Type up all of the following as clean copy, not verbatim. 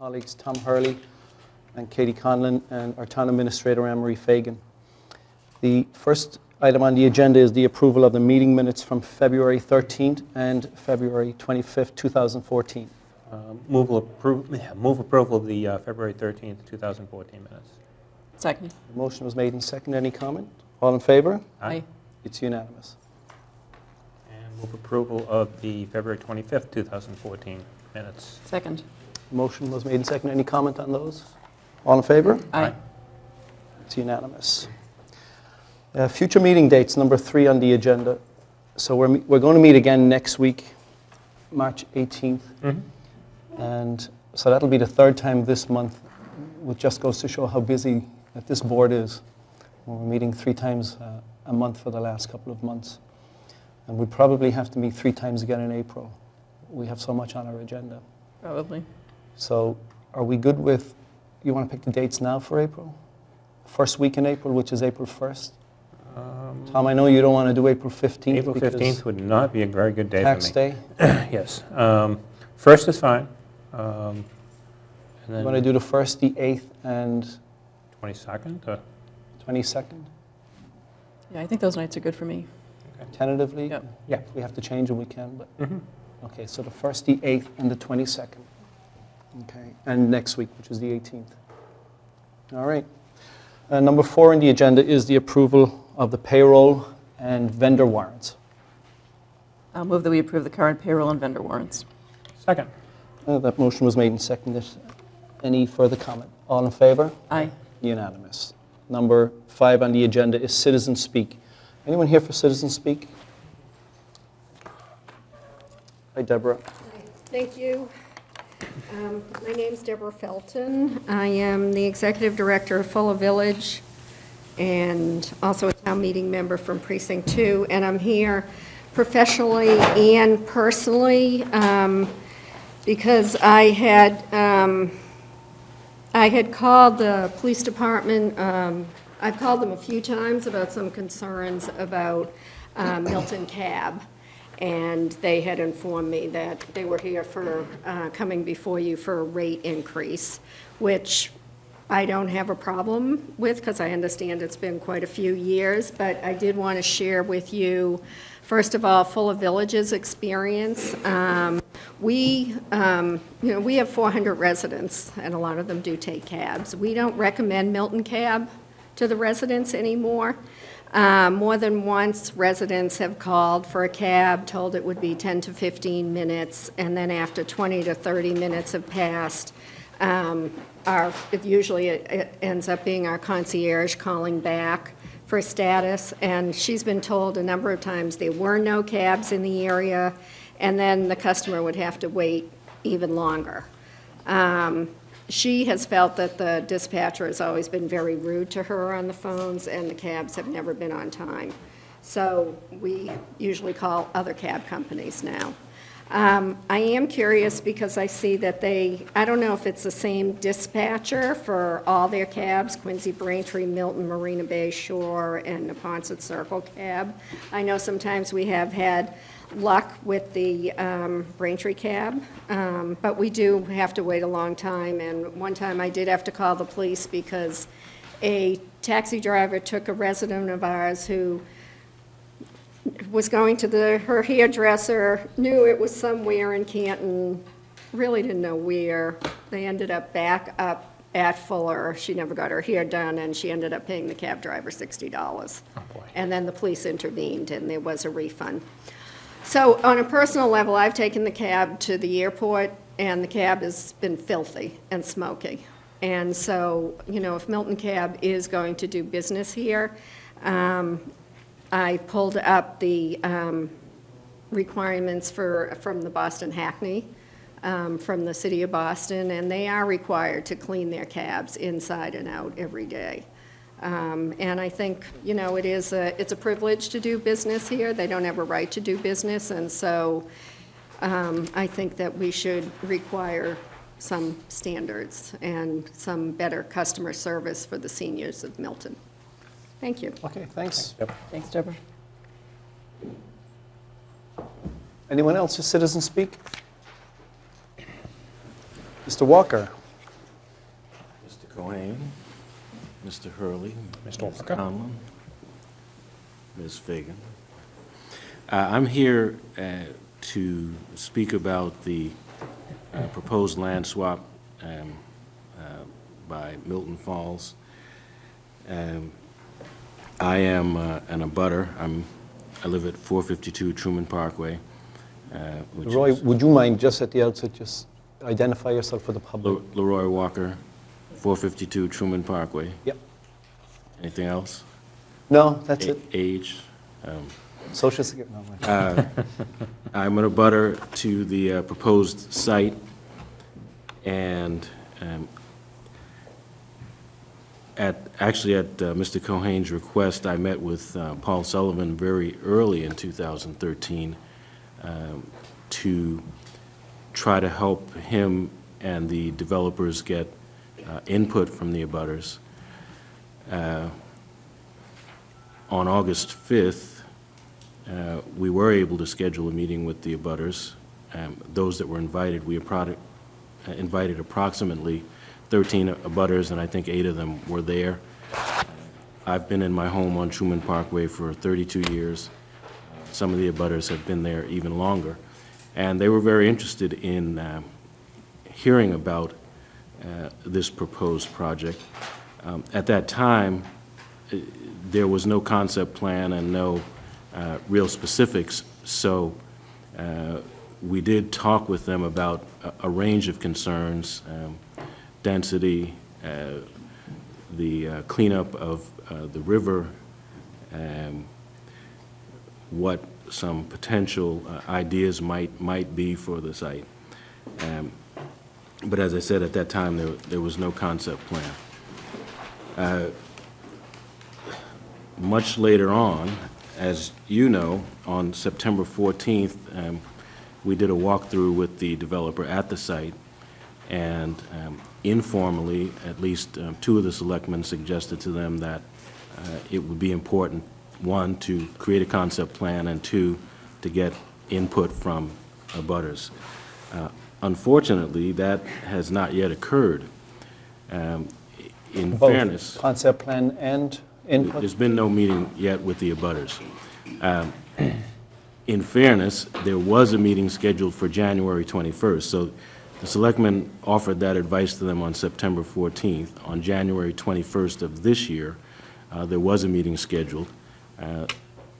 colleagues Tom Hurley and Katie Conlon and our Town Administrator Anne-Marie Fagan. The first item on the agenda is the approval of the meeting minutes from February 13th and February 25th, 2014. Move approval of the February 13th, 2014 minutes. Second. The motion was made and seconded. Any comment? All in favor? Aye. It's unanimous. And move approval of the February 25th, 2014 minutes. Second. The motion was made and seconded. Any comment on those? All in favor? Aye. It's unanimous. Future meeting dates, number 3 on the agenda. So we're going to meet again next week, March 18th. And so that'll be the third time this month, which just goes to show how busy that this board is. We're meeting 3 times a month for the last couple of months. And we probably have to meet 3 times again in April. We have so much on our agenda. Probably. So are we good with, you want to pick the dates now for April? First week in April, which is April 1st? Tom, I know you don't want to do April 15th. April 15th would not be a very good day Tax for me. day. Yes. First is fine. And You then want to do the 1st, the 8th, and 22nd? Or? 22nd, Yeah, I think those nights are good for me. tentatively? Yep. Yeah. If we have to change it, we can, but, Mm-hmm. okay, so the 1st, the 8th, and the 22nd. Okay, and next week, which is the 18th. All right. Number 4 on the agenda is the approval of the payroll and vendor warrants. I'll move that we approve the current payroll and vendor warrants. Second. That motion was made and seconded. Any further comment? All in favor? Aye. Unanimous. Number 5 on the agenda is Citizen Speak. Anyone here for Citizen Speak? Hi, Deborah. Thank you. My name's Deborah Felton. I am the Executive Director of Fuller Village and also a town meeting member from Precinct 2. And I'm here professionally and personally because I had called the police department. I've called them a few times about some concerns about Milton Cab. And they had informed me that they were here for, coming before you for a rate increase, which I don't have a problem with because I understand it's been quite a few years, but I did want to share with you, first of all, Fuller Village's experience. We have 400 residents, and a lot of them do take cabs. We don't recommend Milton Cab to the residents anymore. More than once, residents have called for a cab, told it would be 10 to 15 minutes, and then after 20 to 30 minutes have passed, it ends up being our concierge calling back for status, and she's been told a number of times there were no cabs in the area, and then the customer would have to wait even longer. She has felt that the dispatcher has always been very rude to her on the phones, and the cabs have never been on time. So we usually call other cab companies now. I am curious because I see that I don't know if it's the same dispatcher for all their cabs, Quincy, Braintree, Milton, Marina Bay Shore, and Neponset Circle cab. I know sometimes we have had luck with the Braintree cab, but we do have to wait a long time. And one time I did have to call the police because a taxi driver took a resident of ours who was going to her hairdresser, knew it was somewhere in Canton, really didn't know where. They ended up back up at Fuller. She never got her hair done, and she ended up paying the cab driver $60. Oh, boy. And then the police intervened, and there was a refund. So on a personal level, I've taken the cab to the airport, and the cab has been filthy and smoky. And so, if Milton Cab is going to do business here, I pulled up the requirements from the Boston Hackney, from the city of Boston, and they are required to clean their cabs inside and out every day. And I think, it's a privilege to do business here. They don't have a right to do business, and so I think that we should require some standards and some better customer service for the seniors of Milton. Thank you. Okay, thanks. Thanks, Deborah. Anyone else for Citizen Speak? Mr. Walker. Mr. Hurley, Mr. Ms. Walker. Conlon, Ms. Fagan. I'm here to speak about the proposed land swap by Milton Falls. I am an abutter. I live at 452 Truman Parkway. Which Roy, is would you mind just at the outset, just identify yourself for the public? Leroy Walker, 452 Truman Parkway. Yep. Anything else? No, that's it. Age? Social security, no, wait. I'm an abutter to the proposed site, and actually at Mr. Cohane's request, I met with Paul Sullivan very early in 2013 to try to help him and the developers get input from the abutters. On August 5th, we were able to schedule a meeting with the abutters. Those that were invited, we invited approximately 13 abutters, and I think 8 of them were there. I've been in my home on Truman Parkway for 32 years. Some of the abutters have been there even longer. And they were very interested in hearing about this proposed project. At that time, there was no concept plan and no real specifics, so we did talk with them about a range of concerns, density, the cleanup of the river, what some potential ideas might be for the site. But as I said, at that time, there was no concept plan. Much later on, as you know, on September 14th, we did a walkthrough with the developer at the site, and informally, at least 2 of the selectmen suggested to them that it would be important, 1, to create a concept plan, and 2, to get input from abutters. Unfortunately, that has not yet occurred. In Both fairness, concept plan and input? there's been no meeting yet with the abutters. In fairness, there was a meeting scheduled for January 21st, so the selectmen offered that advice to them on September 14th. On January 21st of this year, there was a meeting scheduled.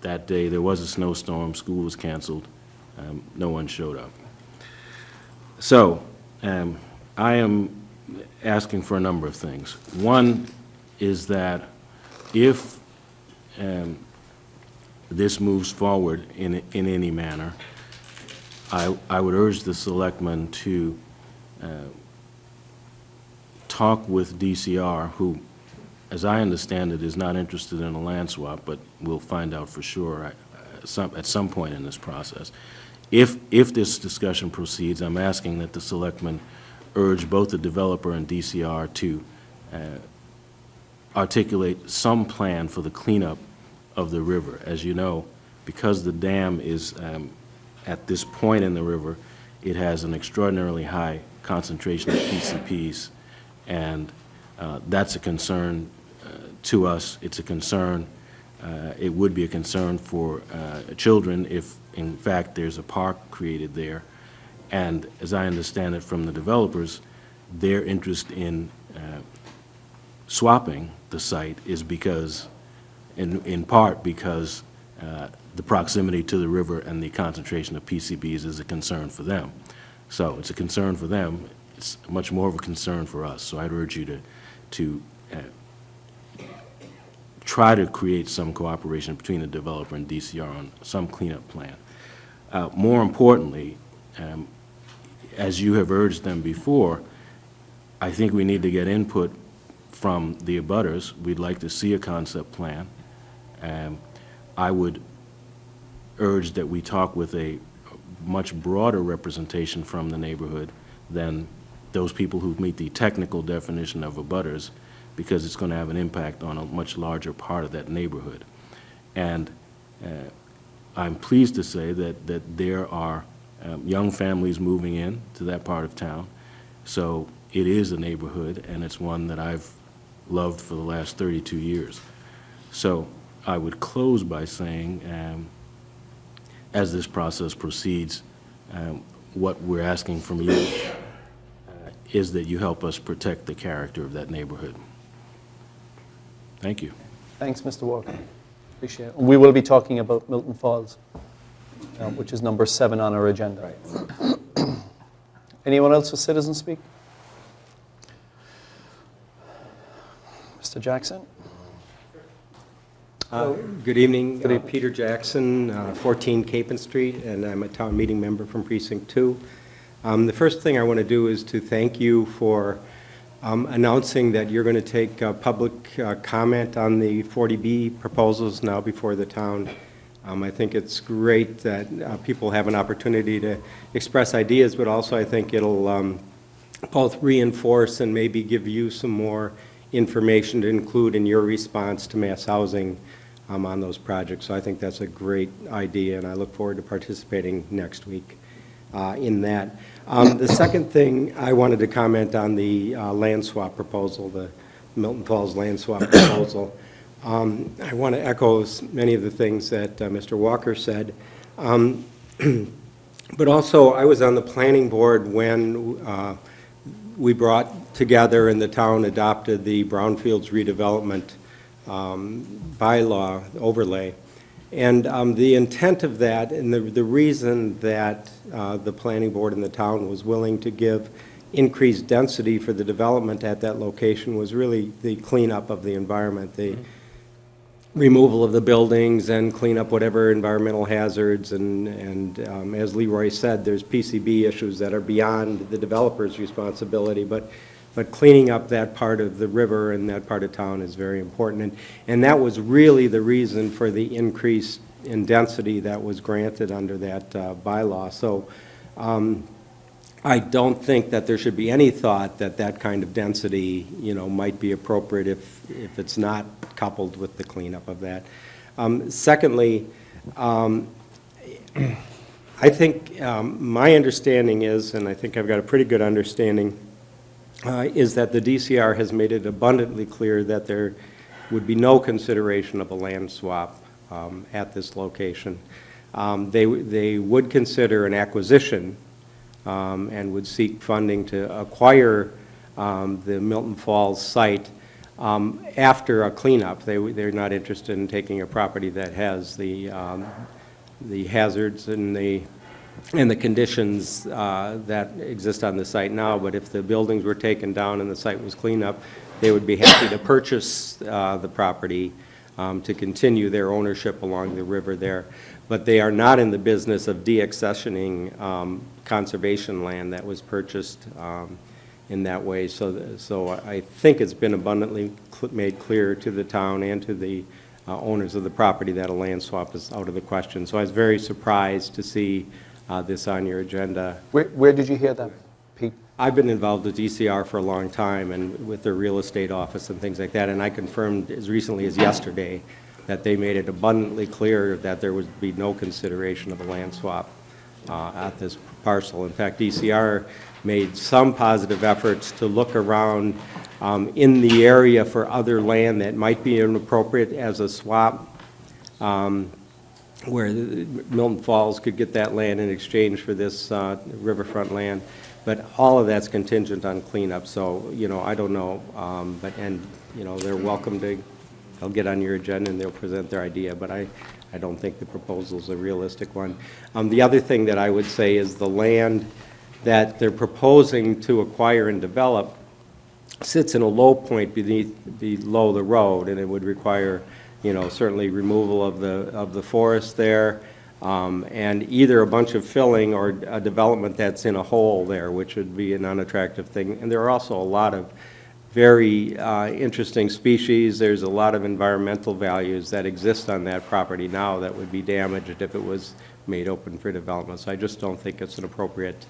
That day, there was a snowstorm, school was canceled, no one showed up. So, I am asking for a number of things. One is that if this moves forward in any manner, I would urge the selectmen to talk with DCR, who, as I understand it, is not interested in a land swap, but we'll find out for sure at some point in this process. If this discussion proceeds, I'm asking that the selectmen urge both the developer and DCR to articulate some plan for the cleanup of the river. As you know, because the dam is at this point in the river, it has an extraordinarily high concentration of PCPs, and that's a concern to us. It's a concern. It would be a concern for children if, in fact, there's a park created there. And as I understand it from the developers, their interest in swapping the site is because, in part because the proximity to the river and the concentration of PCBs is a concern for them. So it's a concern for them. It's much more of a concern for us. So I'd urge you to try to create some cooperation between the developer and DCR on some cleanup plan. More importantly, as you have urged them before, I think we need to get input from the abutters. We'd like to see a concept plan. I would urge that we talk with a much broader representation from the neighborhood than those people who meet the technical definition of abutters, because it's going to have an impact on a much larger part of that neighborhood. And I'm pleased to say that there are young families moving in to that part of town. So it is a neighborhood, and it's one that I've loved for the last 32 years. So I would close by saying, as this process proceeds, what we're asking from you is that you help us protect the character of that neighborhood. Thank you. Thanks, Mr. Walker. Appreciate it. We will be talking about Milton Falls, which is number 7 on our agenda. Anyone else for citizen speak? Mr. Jackson? Good evening. Good evening. Peter Jackson, 14 Capon Street, and I'm a town meeting member from Precinct 2. The first thing I want to do is to thank you for announcing that you're going to take public comment on the 40B proposals now before the town. I think it's great that people have an opportunity to express ideas, but also I think it'll both reinforce and maybe give you some more information to include in your response to mass housing on those projects. So I think that's a great idea, and I look forward to participating next week in that. The second thing I wanted to comment on the land swap proposal, the Milton Falls land swap proposal. I want to echo many of the things that Mr. Walker said. But also, I was on the planning board when we brought together and the town adopted the Brownfields redevelopment bylaw overlay. And the intent of that, and the reason that the planning board and the town was willing to give increased density for the development at that location was really the cleanup of the environment, the removal of the buildings and clean up whatever environmental hazards. And as Leroy said, there's PCB issues that are beyond the developer's responsibility, but cleaning up that part of the river and that part of town is very important. And that was really the reason for the increase in density that was granted under that bylaw. So I don't think that there should be any thought that that kind of density, might be appropriate if it's not coupled with the cleanup of that. Secondly, I think my understanding is, and I think I've got a pretty good understanding, is that the DCR has made it abundantly clear that there would be no consideration of a land swap at this location. They would consider an acquisition and would seek funding to acquire the Milton Falls site after a cleanup. They're not interested in taking a property that has the hazards and the conditions that exist on the site now, but if the buildings were taken down and the site was cleaned up, they would be happy to purchase the property to continue their ownership along the river there. But they are not in the business of deaccessioning conservation land that was purchased in that way. So I think it's been abundantly made clear to the town and to the owners of the property that a land swap is out of the question. So I was very surprised to see this on your agenda. Where did you hear that, Pete? I've been involved with DCR for a long time and with their real estate office and things like that, and I confirmed as recently as yesterday that they made it abundantly clear that there would be no consideration of a land swap at this parcel. In fact, DCR made some positive efforts to look around in the area for other land that might be inappropriate as a swap, where Milton Falls could get that land in exchange for this riverfront land. But all of that's contingent on cleanup, so, I don't know. They're welcome to, they'll get on your agenda and they'll present their idea, but I don't think the proposal's a realistic one. The other thing that I would say is the land that they're proposing to acquire and develop sits in a low point below the road, and it would require, certainly removal of the forest there, and either a bunch of filling or a development that's in a hole there, which would be an unattractive thing. And there are also a lot of very interesting species. There's a lot of environmental values that exist on that property now that would be damaged if it was made open for development. So I just don't think it's an appropriate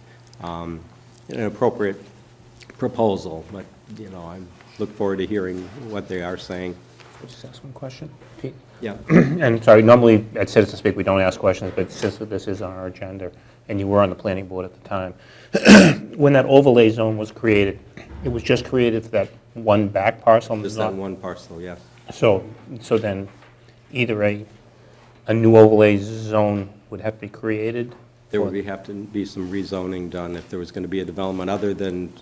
proposal. But I look forward to hearing what they are saying. Can I just ask one question, Pete? Yeah. And sorry, normally at Citizen Speak we don't ask questions, but since this is on our agenda, and you were on the planning board at the time, when that overlay zone was created, It was just created for that one back parcel? Just not- that one parcel, yes. So then either a new overlay zone would have to be created? There would have to be some rezoning done if there was going to be a development other than,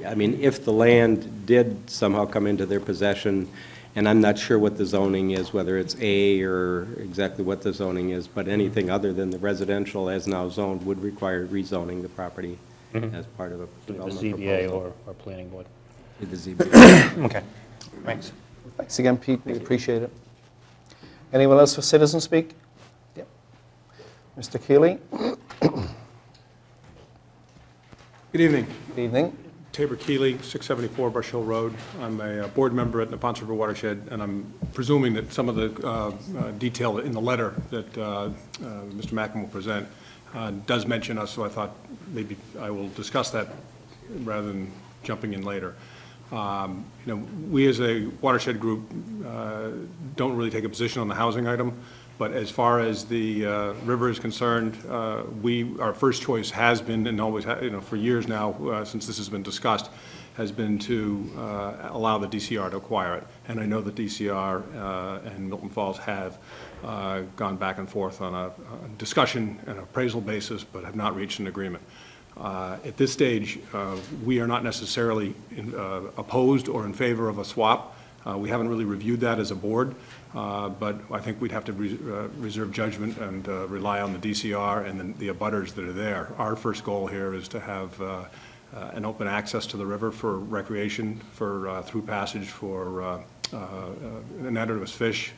I mean, if the land did somehow come into their possession, and I'm not sure what the zoning is, whether it's A or exactly what the zoning is, but anything other than the residential as now zoned would require rezoning the property as part of a The development ZBA proposal. or planning board? The ZBA. Okay, thanks. Thanks again, Pete, we appreciate it. Anyone else for citizen speak? Yep. Mr. Keeley? Good evening. Good evening. Tabor Keeley, 674 Brush Hill Road. I'm a board member at the Ponce River Watershed, and I'm presuming that some of the detail in the letter that Mr. Mackin will present does mention us, so I thought maybe I will discuss that rather than jumping in later. We as a watershed group don't really take a position on the housing item, but as far as the river is concerned, our first choice has been, and always, for years now, since this has been discussed, has been to allow the DCR to acquire it. And I know that DCR and Milton Falls have gone back and forth on a discussion and appraisal basis, but have not reached an agreement. At this stage, we are not necessarily opposed or in favor of a swap. We haven't really reviewed that as a board, but I think we'd have to reserve judgment and rely on the DCR and the abutters that are there. Our first goal here is to have an open access to the river for recreation, for through passage for anadromous fish,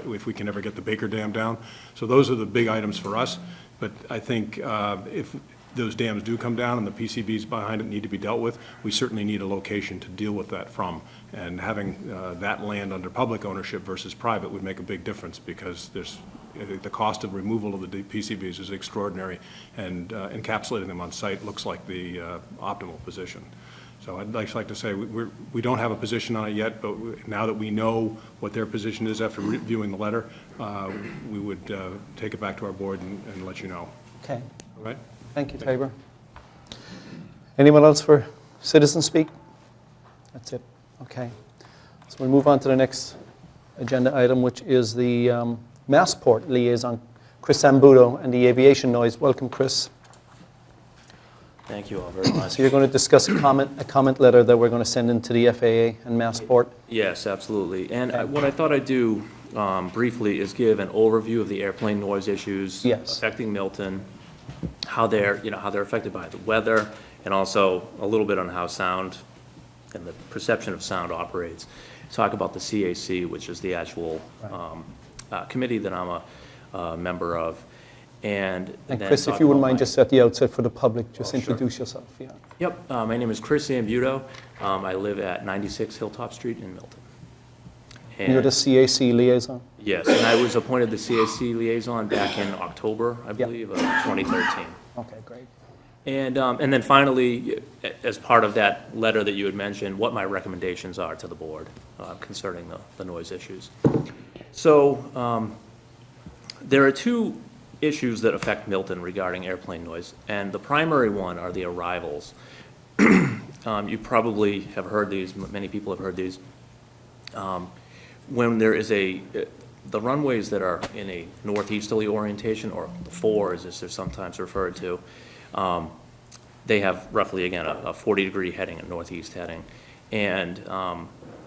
if we can ever get the Baker Dam down. So those are the big items for us, but I think if those dams do come down and the PCBs behind it need to be dealt with, we certainly need a location to deal with that from. And having that land under public ownership versus private would make a big difference, because the cost of removal of the PCBs is extraordinary, and encapsulating them on site looks like the optimal position. So I'd like to say we don't have a position on it yet, but now that we know what their position is after reviewing the letter, we would take it back to our board and let you know. Okay. All right? Thank you, Tabor. Anyone else for citizen speak? That's it. Okay. So we move on to the next agenda item, which is the Massport liaison, Chris Zambuto, and the aviation noise. Welcome, Chris. Thank you all very much. So you're going to discuss a comment letter that we're going to send into the FAA and Massport. Yes, absolutely. And what I thought I'd do briefly is give an overview of the airplane noise issues affecting Milton, how they're affected by the weather, and also a little bit on how sound and the perception of sound operates. Talk about the CAC, which is the actual committee that I'm a member of. And Chris, if you wouldn't mind just at the outset for the public, just introduce yourself. Yeah. Yep, my name is Chris Zambuto. I live at 96 Hilltop Street in Milton. And you're the CAC liaison? Yes, and I was appointed the CAC liaison back in October, I believe, of 2013. Okay, great. And then finally, as part of that letter that you had mentioned, what my recommendations are to the board concerning the noise issues. So there are two issues that affect Milton regarding airplane noise, and the primary one are the arrivals. You probably have heard these, many people have heard these. When there is the runways that are in a northeasterly orientation, or the fours as they're sometimes referred to, they have roughly, again, a 40-degree heading, a northeast heading. And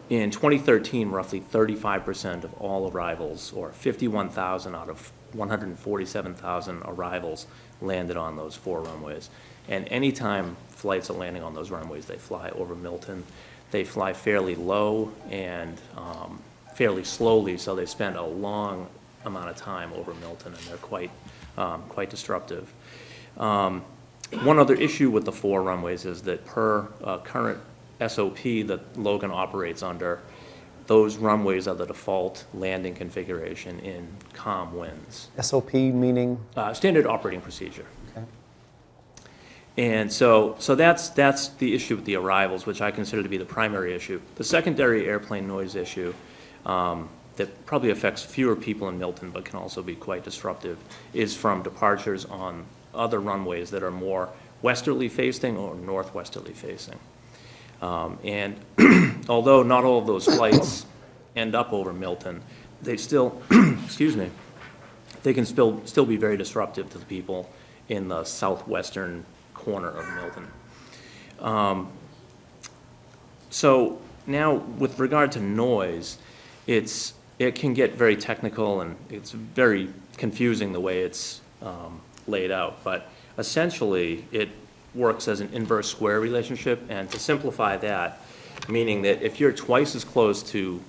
in 2013, roughly 35% of all arrivals, or 51,000 out of 147,000 arrivals, landed on those four runways. And anytime flights are landing on those runways, they fly over Milton. They fly fairly low and fairly slowly, so they spend a long amount of time over Milton, and they're quite disruptive. One other issue with the four runways is that per current SOP that Logan operates under, those runways are the default landing configuration in calm winds. SOP meaning? Standard operating procedure. Okay. And so that's the issue with the arrivals, which I consider to be the primary issue. The secondary airplane noise issue that probably affects fewer people in Milton but can also be quite disruptive is from departures on other runways that are more westerly facing or northwesterly facing. And although not all of those flights end up over Milton, they still, excuse me, they can still be very disruptive to the people in the southwestern corner of Milton. So now, with regard to noise, it can get very technical, and it's very confusing the way it's laid out. But essentially, it works as an inverse square relationship, and to simplify that, meaning that if you're twice as close to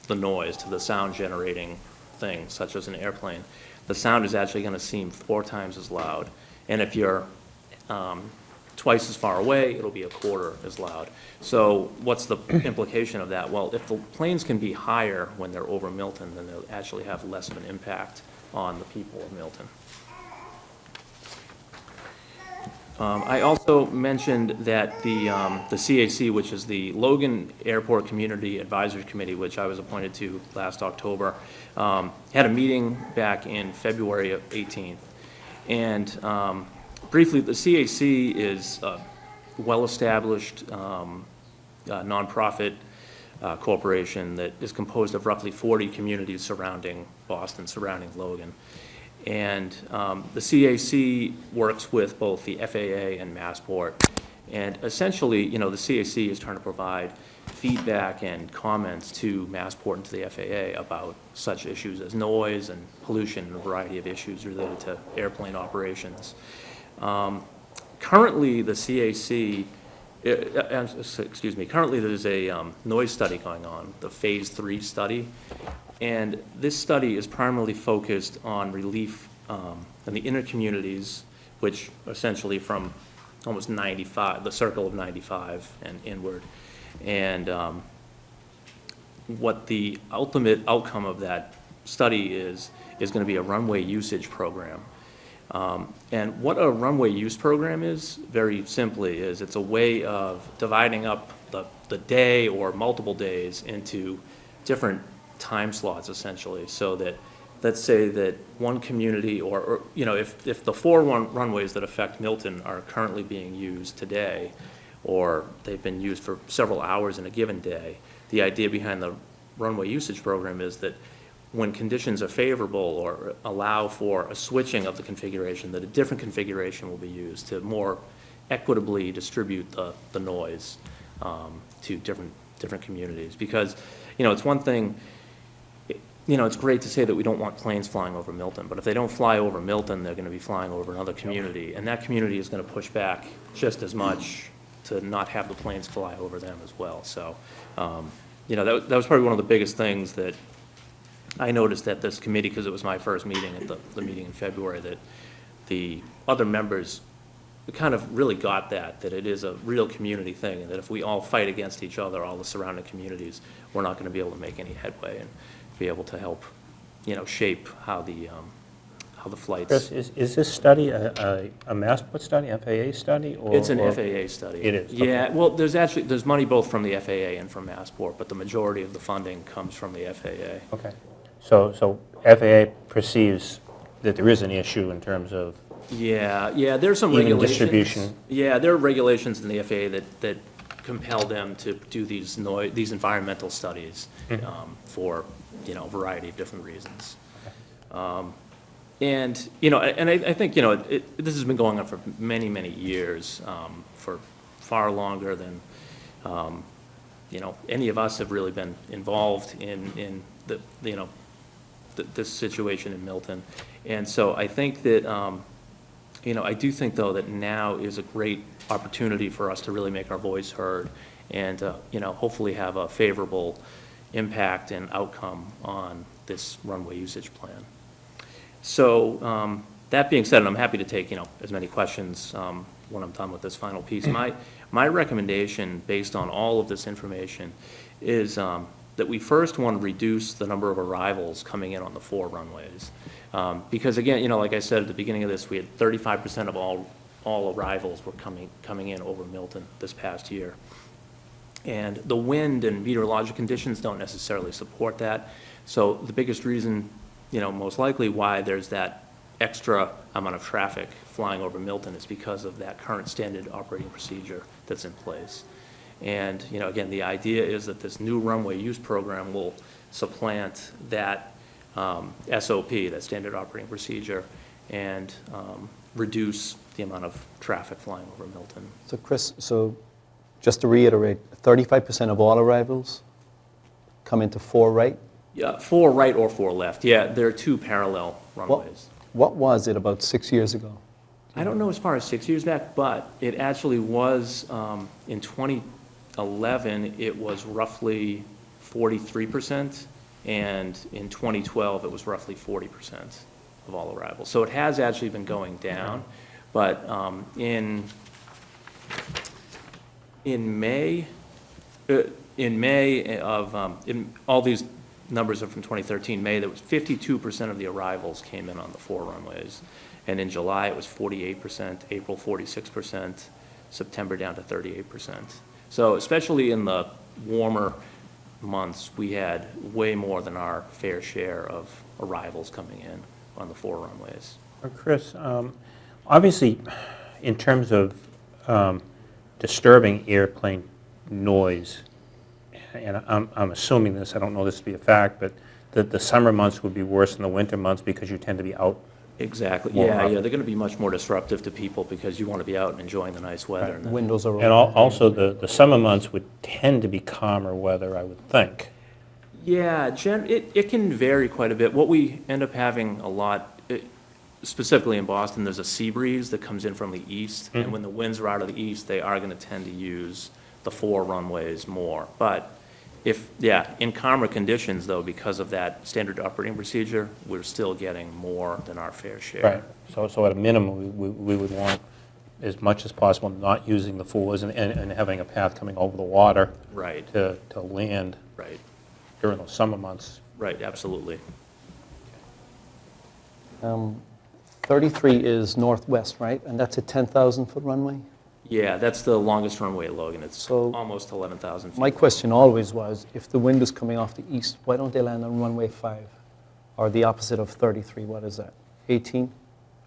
the noise, to the sound generating thing, such as an airplane, the sound is actually going to seem 4 times as loud. And if you're twice as far away, it'll be a quarter as loud. So what's the implication of that? Well, if the planes can be higher when they're over Milton, then they'll actually have less of an impact on the people of Milton. I also mentioned that the CAC, which is the Logan Airport Community Advisory Committee, which I was appointed to last October, had a meeting back in February of 18th. And briefly, the CAC is a well-established nonprofit corporation that is composed of roughly 40 communities surrounding Boston, surrounding Logan. And the CAC works with both the FAA and Massport. And essentially, you know, the CAC is trying to provide feedback and comments to Massport and to the FAA about such issues as noise and pollution and a variety of issues related to airplane operations. Currently, the CAC, excuse me, currently there's a noise study going on, the Phase 3 study. And this study is primarily focused on relief in the inner communities, which essentially from almost 95, the circle of 95 and inward. And what the ultimate outcome of that study is going to be a runway usage program. And what a runway use program is, very simply, is it's a way of dividing up the day or multiple days into different time slots, essentially, so that, let's say that one community, or you know, if the 4 runways that affect Milton are currently being used today, or they've been used for several hours in a given day, the idea behind the runway usage program is that when conditions are favorable or allow for a switching of the configuration, that a different configuration will be used to more equitably distribute the noise to different communities. Because, you know, it's one thing, you know, it's great to say that we don't want planes flying over Milton, but if they don't fly over Milton, they're going to be flying over another community, and that community is going to push back just as much to not have the planes fly over them as well. So, you know, that was probably one of the biggest things that I noticed at this committee, because it was my first meeting at the meeting in February, that the other members kind of really got that it is a real community thing, and that if we all fight against each other, all the surrounding communities, we're not going to be able to make any headway and be able to help, you know, shape how the flights. Chris, is this study a Massport study, FAA study? Or, it's an FAA study. It is? Yeah, Okay. well, there's money both from the FAA and from Massport, but the majority of the funding comes from the FAA. Okay. So FAA perceives that there is an issue in terms of Yeah, there's some even regulations. distribution. Yeah, there are regulations in the FAA that compel them to do these environmental studies for, you know, a variety of different reasons. And, you know, and I think, you know, this has been going on for many, many years, for far longer than, you know, any of us have really been involved in the, you know, this situation in Milton. And so I think that, you know, I do think, though, that now is a great opportunity for us to really make our voice heard and, you know, hopefully have a favorable impact and outcome on this runway usage plan. So that being said, and I'm happy to take, you know, as many questions when I'm done with this final piece. My recommendation, based on all of this information, is that we first want to reduce the number of arrivals coming in on the 4 runways. Because again, you know, like I said at the beginning of this, we had 35% of all arrivals were coming in over Milton this past year. And the wind and meteorological conditions don't necessarily support that. So the biggest reason, you know, most likely why there's that extra amount of traffic flying over Milton is because of that current standard operating procedure that's in place. And, again, the idea is that this new runway use program will supplant that SOP, that standard operating procedure, and reduce the amount of traffic flying over Milton. So Chris, just to reiterate, 35% of all arrivals come into 4 right? Yeah, 4 right or 4 left. Yeah, there are 2 parallel runways. What was it about 6 years ago? I don't know as far as 6 years back, but it actually was, in 2011, it was roughly 43%, and in 2012, it was roughly 40% of all arrivals. So it has actually been going down, but in May of, all these numbers are from 2013, May, there was 52% of the arrivals came in on the 4 runways. And in July, it was 48%, April 46%, September down to 38%. So especially in the warmer months, we had way more than our fair share of arrivals coming in on the 4 runways. Chris, obviously, in terms of disturbing airplane noise, and I'm assuming this, I don't know this to be a fact, but the summer months would be worse than the winter months because you tend to be out. Exactly, More yeah, often. they're going to be much more disruptive to people because you want to be out and enjoying the nice weather. Right. And then- Windows are And open. also, the summer months would tend to be calmer weather, I would think. Yeah, it can vary quite a bit. What we end up having a lot, specifically in Boston, there's a sea breeze that comes in from the east, and when the winds are out of the east, they are going to tend to use the 4 runways more. But in calmer conditions, though, because of that standard operating procedure, we're still getting more than our fair share. Right. So at a minimum, we would want, as much as possible, not using the 4s and having a path coming over the water Right, to land right, during those summer months. right, absolutely. 33 is northwest, right? And that's a 10,000-foot runway? Yeah, that's the longest runway at Logan. It's So- almost 11,000 feet. My question always was, if the wind is coming off the east, why don't they land on runway 5? Or the opposite of 33, what is that? 18?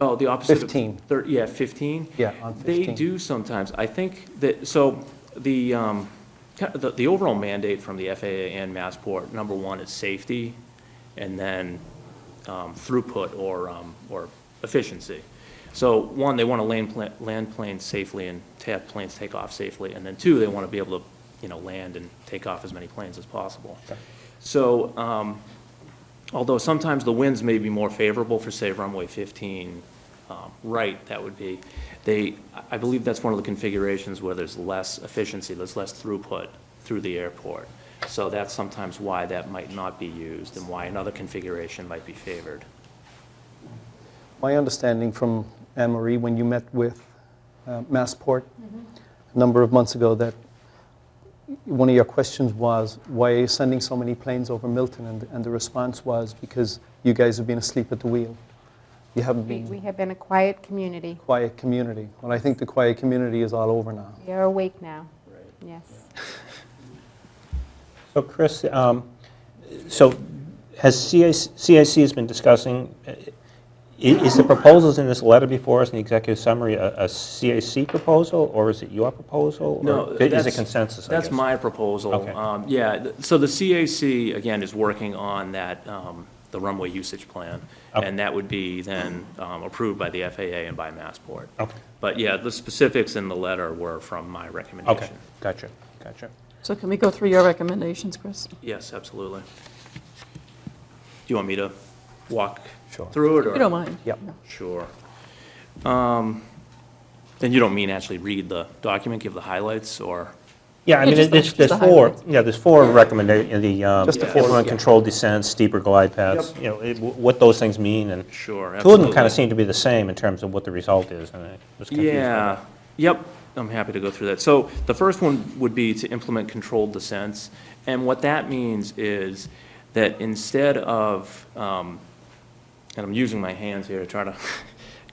Oh, the opposite 15. of 15? Yeah, on They 15. do sometimes. I think that, so the overall mandate from the FAA and Massport, number 1 is safety, and then throughput or efficiency. So 1, they want to land planes safely and have planes take off safely, and then 2, they want to be able to, land and take off as many planes as possible. Okay. So, although sometimes the winds may be more favorable for, say, runway 15, right, that would be, I believe that's one of the configurations where there's less efficiency, there's less throughput through the airport. So that's sometimes why that might not be used and why another configuration might be favored. My understanding from Anne-Marie, when you met with Massport a number of months ago, that one of your questions was, why are you sending so many planes over Milton? And the response was, because you guys have been asleep at the wheel. You haven't We been have been a quiet community. quiet community. Well, I think the quiet community is all over now. We are awake now. Yes. So Chris, so has CIC has been discussing, is the proposals in this letter before us in the executive summary a CIC proposal, or is it your proposal? No, or is that's- it consensus, I That's guess? my proposal. Okay. So the CAC, again, is working on that, the runway usage plan, Okay. and that would be then approved by the FAA and by Massport. Okay. But yeah, the specifics in the letter were from my Okay, recommendation. gotcha. So can we go through your recommendations, Chris? Yes, absolutely. Do you want me to walk Sure. through it, or? If you don't mind. Yep. Sure. And you don't mean actually read the document, give the highlights, or? Yeah, I mean, just there's the four, highlights. there's 4 recommendations, the Just the Yeah. four, implement yeah. controlled descents, steeper glide paths, what those things mean, and Sure, 2 of them absolutely. kind of seem to be the same in terms of what the result is, and I was confused by Yeah, that. yep, I'm happy to go through that. So the first one would be to implement controlled descents, and what that means is that instead of, and I'm using my hands here to try to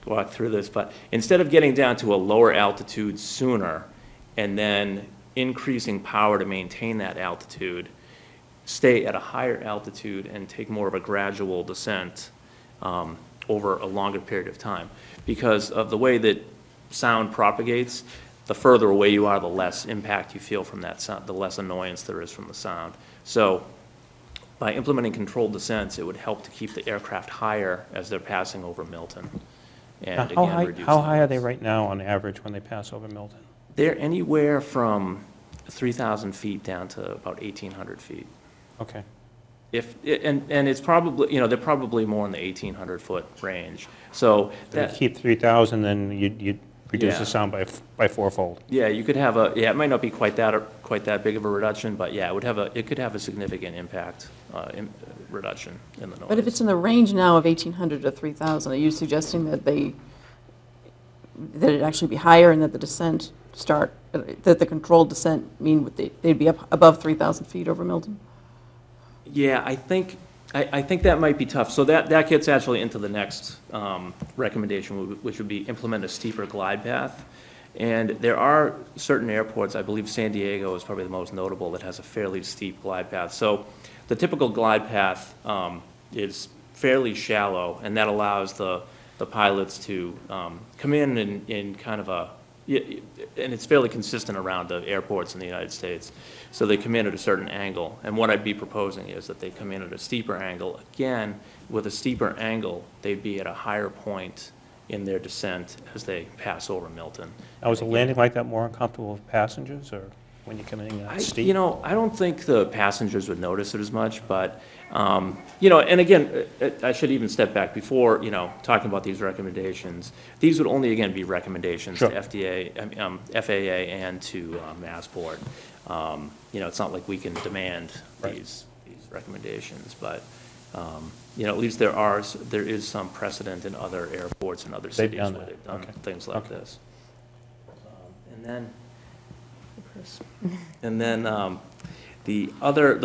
walk through this, but instead of getting down to a lower altitude sooner and then increasing power to maintain that altitude, stay at a higher altitude and take more of a gradual descent over a longer period of time. Because of the way that sound propagates, the further away you are, the less impact you feel from that sound, the less annoyance there is from the sound. So by implementing controlled descents, it would help to keep the aircraft higher as they're passing over Milton. And Now, again, reduce how high are they noise. right now on average when they pass over Milton? They're anywhere from 3,000 feet down to about 1,800 feet. Okay. And it's probably, they're probably more in the 1,800-foot range. So If that, you keep 3,000, then you'd reduce Yeah. the sound by fourfold. yeah, you could have it might not be quite that big of a reduction, but yeah, it could have a significant impact, reduction in the noise. But if it's in the range now of 1,800 to 3,000, are you suggesting that it actually be higher and that the descent that the controlled descent mean they'd be up above 3,000 feet over Milton? Yeah, I think that might be tough. So that gets actually into the next recommendation, which would be implement a steeper glide path. And there are certain airports, I believe San Diego is probably the most notable, that has a fairly steep glide path. So the typical glide path is fairly shallow, and that allows the pilots to come in kind of and it's fairly consistent around the airports in the United States. So they come in at a certain angle, and what I'd be proposing is that they come in at a steeper angle. Again, with a steeper angle, they'd be at a higher point in their descent as they pass over Milton. Now, is a landing like that more uncomfortable with passengers, or when you're coming in that steep? I don't think the passengers would notice it as much, but, and again, I should even step back before, talking about these recommendations. These would only, again, be recommendations Sure. to FAA and to Massport. It's not like we can demand Right. these recommendations, but, at least there is some precedent in other airports and other They've cities done where that. they've done Okay. things like Okay. this. And then the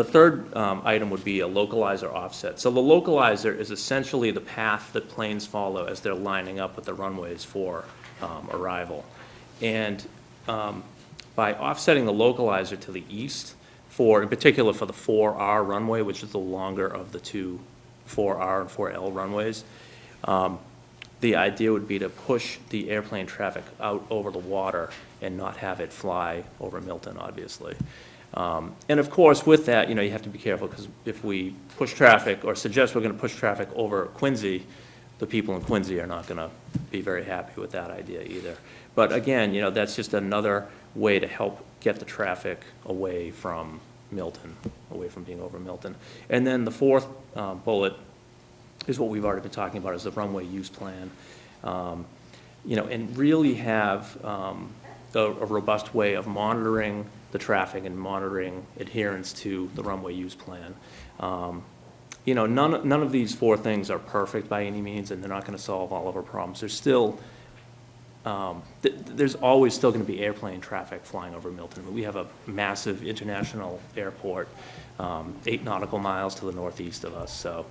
third item would be a localizer offset. So the localizer is essentially the path that planes follow as they're lining up with the runways for arrival. And by offsetting the localizer to the east, in particular for the 4R runway, which is the longer of the two 4R and 4L runways, the idea would be to push the airplane traffic out over the water and not have it fly over Milton, obviously. And of course, with that, you have to be careful, because if we push traffic or suggest we're going to push traffic over Quincy, the people in Quincy are not going to be very happy with that idea either. But again, that's just another way to help get the traffic away from Milton, away from being over Milton. And then the fourth bullet is what we've already been talking about, is the runway use plan. And really have a robust way of monitoring the traffic and monitoring adherence to the runway use plan. None of these four things are perfect by any means, and they're not going to solve all of our problems. There's still, there's always still going to be airplane traffic flying over Milton. I mean, we have a massive international airport, 8 nautical miles to the northeast of us, so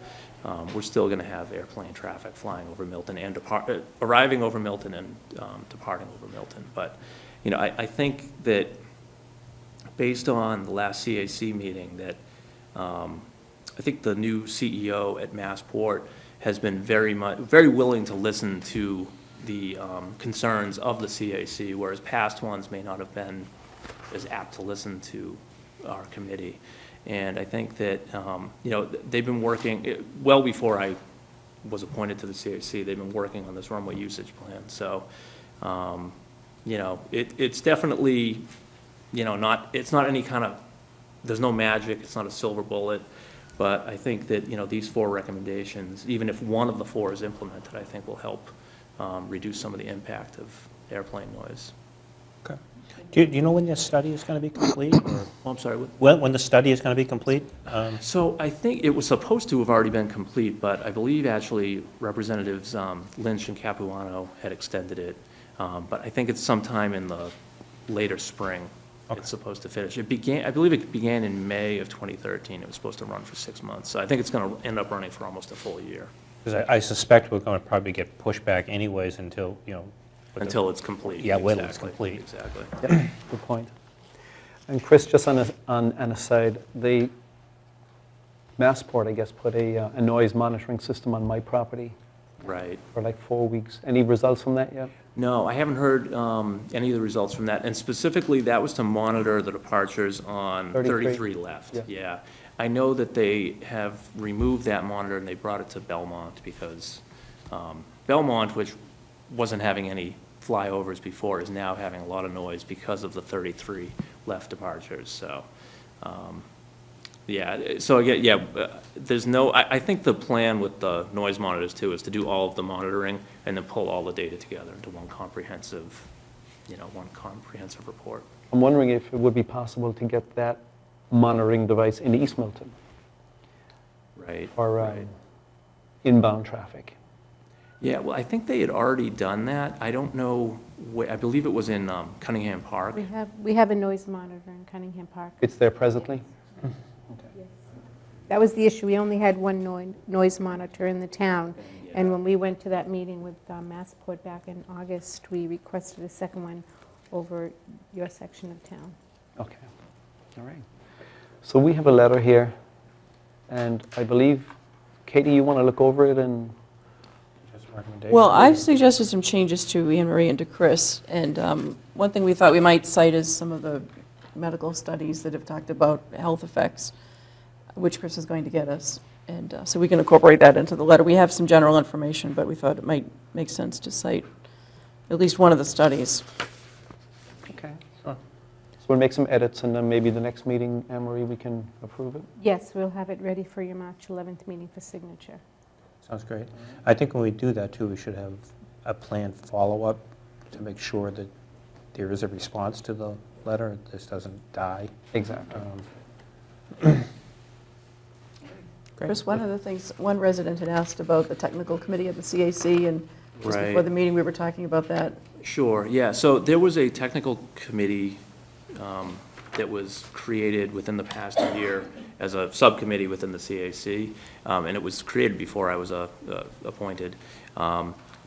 we're still going to have airplane traffic flying over Milton and arriving over Milton and departing over Milton. But, I think that based on the last CAC meeting, that I think the new CEO at Massport has been very willing to listen to the concerns of the CAC, whereas past ones may not have been as apt to listen to our committee. And I think that, they've been working, well before I was appointed to the CAC, they've been working on this runway usage plan. So, it's definitely, it's not any kind of, there's no magic, it's not a silver bullet. But I think that, these 4 recommendations, even if one of the 4 is implemented, I think will help reduce some of the impact of airplane noise. Okay. Do you know when this study is going to be complete? Or Oh, I'm sorry. when the study is going to be complete? So I think it was supposed to have already been complete, but I believe actually Representatives Lynch and Capuano had extended it. But I think it's sometime in the later spring. Okay. It's supposed to finish. I believe it began in May of 2013. It was supposed to run for 6 months. So I think it's going to end up running for almost a full year. Because I suspect we're going to probably get pushback anyways until, Until it's complete. Yeah, when it's Exactly. complete. Exactly. Yep, good point. And Chris, just on an aside, the Massport, I guess, put a noise monitoring system on my property Right. for like 4 weeks. Any results from that yet? No, I haven't heard any of the results from that. And specifically, that was to monitor the departures on 33. 33 left. Yeah. Yeah. I know that they have removed that monitor and they brought it to Belmont because Belmont, which wasn't having any flyovers before, is now having a lot of noise because of the 33 left departures. So, yeah, so again, yeah, there's no, I think the plan with the noise monitors too is to do all of the monitoring and then pull all the data together into one comprehensive, one comprehensive report. I'm wondering if it would be possible to get that monitoring device in East Milton Right. for right. inbound traffic. Yeah, well, I think they had already done that. I don't know, I believe it was in Cunningham Park. We have a noise monitor in Cunningham Park. It's there presently? That was the issue. We only had one noise monitor in the town. And when we went to that meeting with Massport back in August, we requested a second one over your section of town. Okay, all right. So we have a letter here, and I believe, Katie, you want to look over it and... Just a recommendation? Well, I've suggested some changes to Anne Marie and to Chris, and one thing we thought we might cite is some of the medical studies that have talked about health effects, which Chris is going to get us, and so we can incorporate that into the letter. We have some general information, but we thought it might make sense to cite at least one of the studies. Okay. So we'll make some edits, and then maybe the next meeting, Anne Marie, we can approve it? Yes, we'll have it ready for your March 11th meeting for signature. Sounds great. I think when we do that, too, we should have a planned follow-up to make sure that there is a response to the letter, this doesn't die. Exactly. Great. Chris, one of the things, one resident had asked about the technical committee of the CAC, and just Right. before the meeting, we were talking about that. Sure, yeah, so there was a technical committee that was created within the past year as a subcommittee within the CAC, and it was created before I was appointed.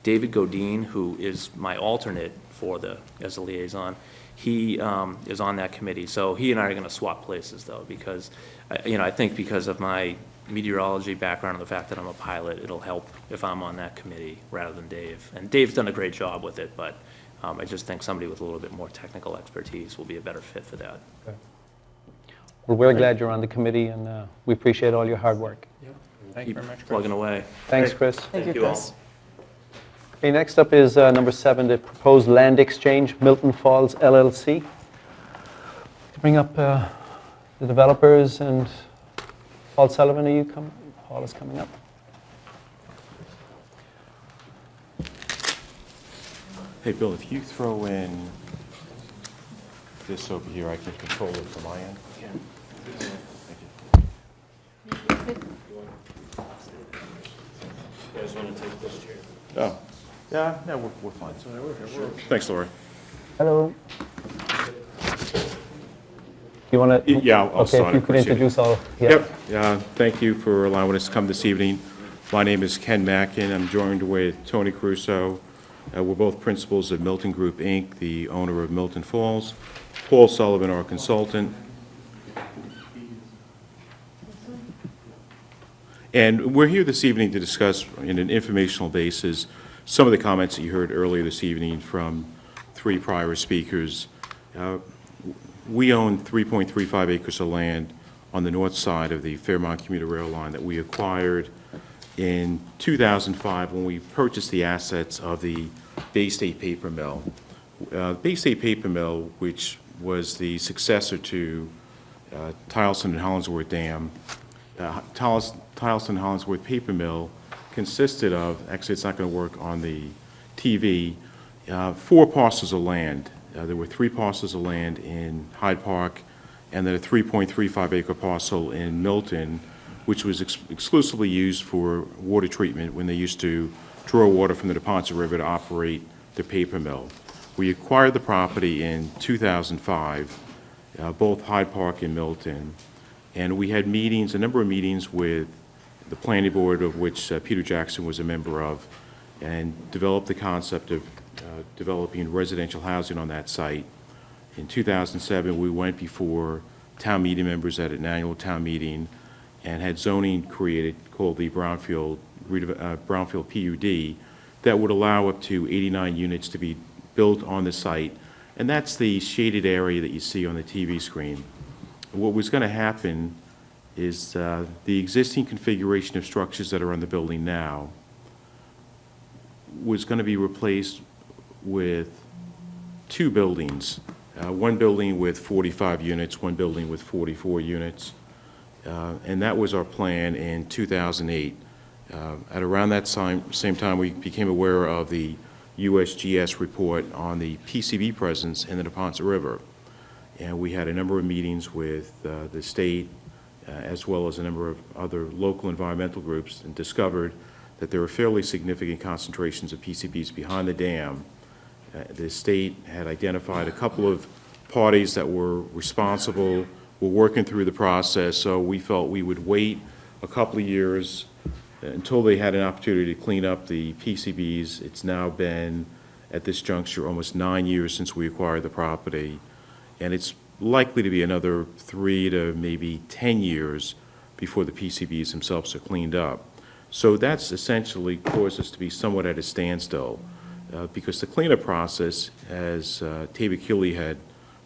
David Godine, who is my alternate as a liaison, he is on that committee. So he and I are going to swap places, though, because, I think because of my meteorology background and the fact that I'm a pilot, it'll help if I'm on that committee rather than Dave. And Dave's done a great job with it, but I just think somebody with a little bit more technical expertise will be a better fit for that. Well, we're glad you're on the committee, and we appreciate all your hard work. Thank you Keep very much, Chris. plugging away. Thanks, Chris. Thank you, you all. Chris. Okay, next up is number 7, the proposed land exchange, Milton Falls LLC. To bring up the developers, and Paul Sullivan, are you coming? Paul is coming up. Hey, Bill, if you throw in this over here, I can control it from my end. Thank you. You guys want to take this chair? Oh, yeah, no, we're fine. Thanks, Laura. Hello. You want to? Yeah, I'll Okay, start if you it, could Chris, yeah. introduce all. Yeah. Yep, thank you for allowing us to come this evening. My name is Ken Mackin. I'm joined with Tony Caruso. We're both principals of Milton Group, Inc., the owner of Milton Falls. Paul Sullivan, our consultant. And we're here this evening to discuss, in an informational basis, some of the comments that you heard earlier this evening from 3 prior speakers. We own 3.35 acres of land on the north side of the Fairmont commuter rail line that we acquired in 2005 when we purchased the assets of the Bay State Paper Mill. Bay State Paper Mill, which was the successor to Tyleston and Hollingsworth Dam, Tyleston and Hollingsworth Paper Mill consisted of, actually it's not going to work on the TV, 4 parcels of land. There were 3 parcels of land in Hyde Park, and then a 3.35 acre parcel in Milton, which was exclusively used for water treatment when they used to draw water from the Neponset River to operate the paper mill. We acquired the property in 2005, both Hyde Park and Milton, and we had meetings, a number of meetings with the planning board, of which Peter Jackson was a member of, and developed the concept of developing residential housing on that site. In 2007, we went before town meeting members at an annual town meeting and had zoning created called the Brownfield PUD that would allow up to 89 units to be built on the site, and that's the shaded area that you see on the TV screen. What was going to happen is the existing configuration of structures that are on the building now was going to be replaced with two buildings, one building with 45 units, one building with 44 units, and that was our plan in 2008. At around that same time, we became aware of the USGS report on the PCB presence in the Neponset River, and we had a number of meetings with the state as well as a number of other local environmental groups, and discovered that there were fairly significant concentrations of PCBs behind the dam. The state had identified a couple of parties that were responsible, were working through the process, so we felt we would wait a couple of years until they had an opportunity to clean up the PCBs. It's now been, at this juncture, almost 9 years since we acquired the property, and it's likely to be another 3 to maybe 10 years before the PCBs themselves are cleaned up. So that's essentially caused us to be somewhat at a standstill, because the cleanup process, as Tabor Keeley had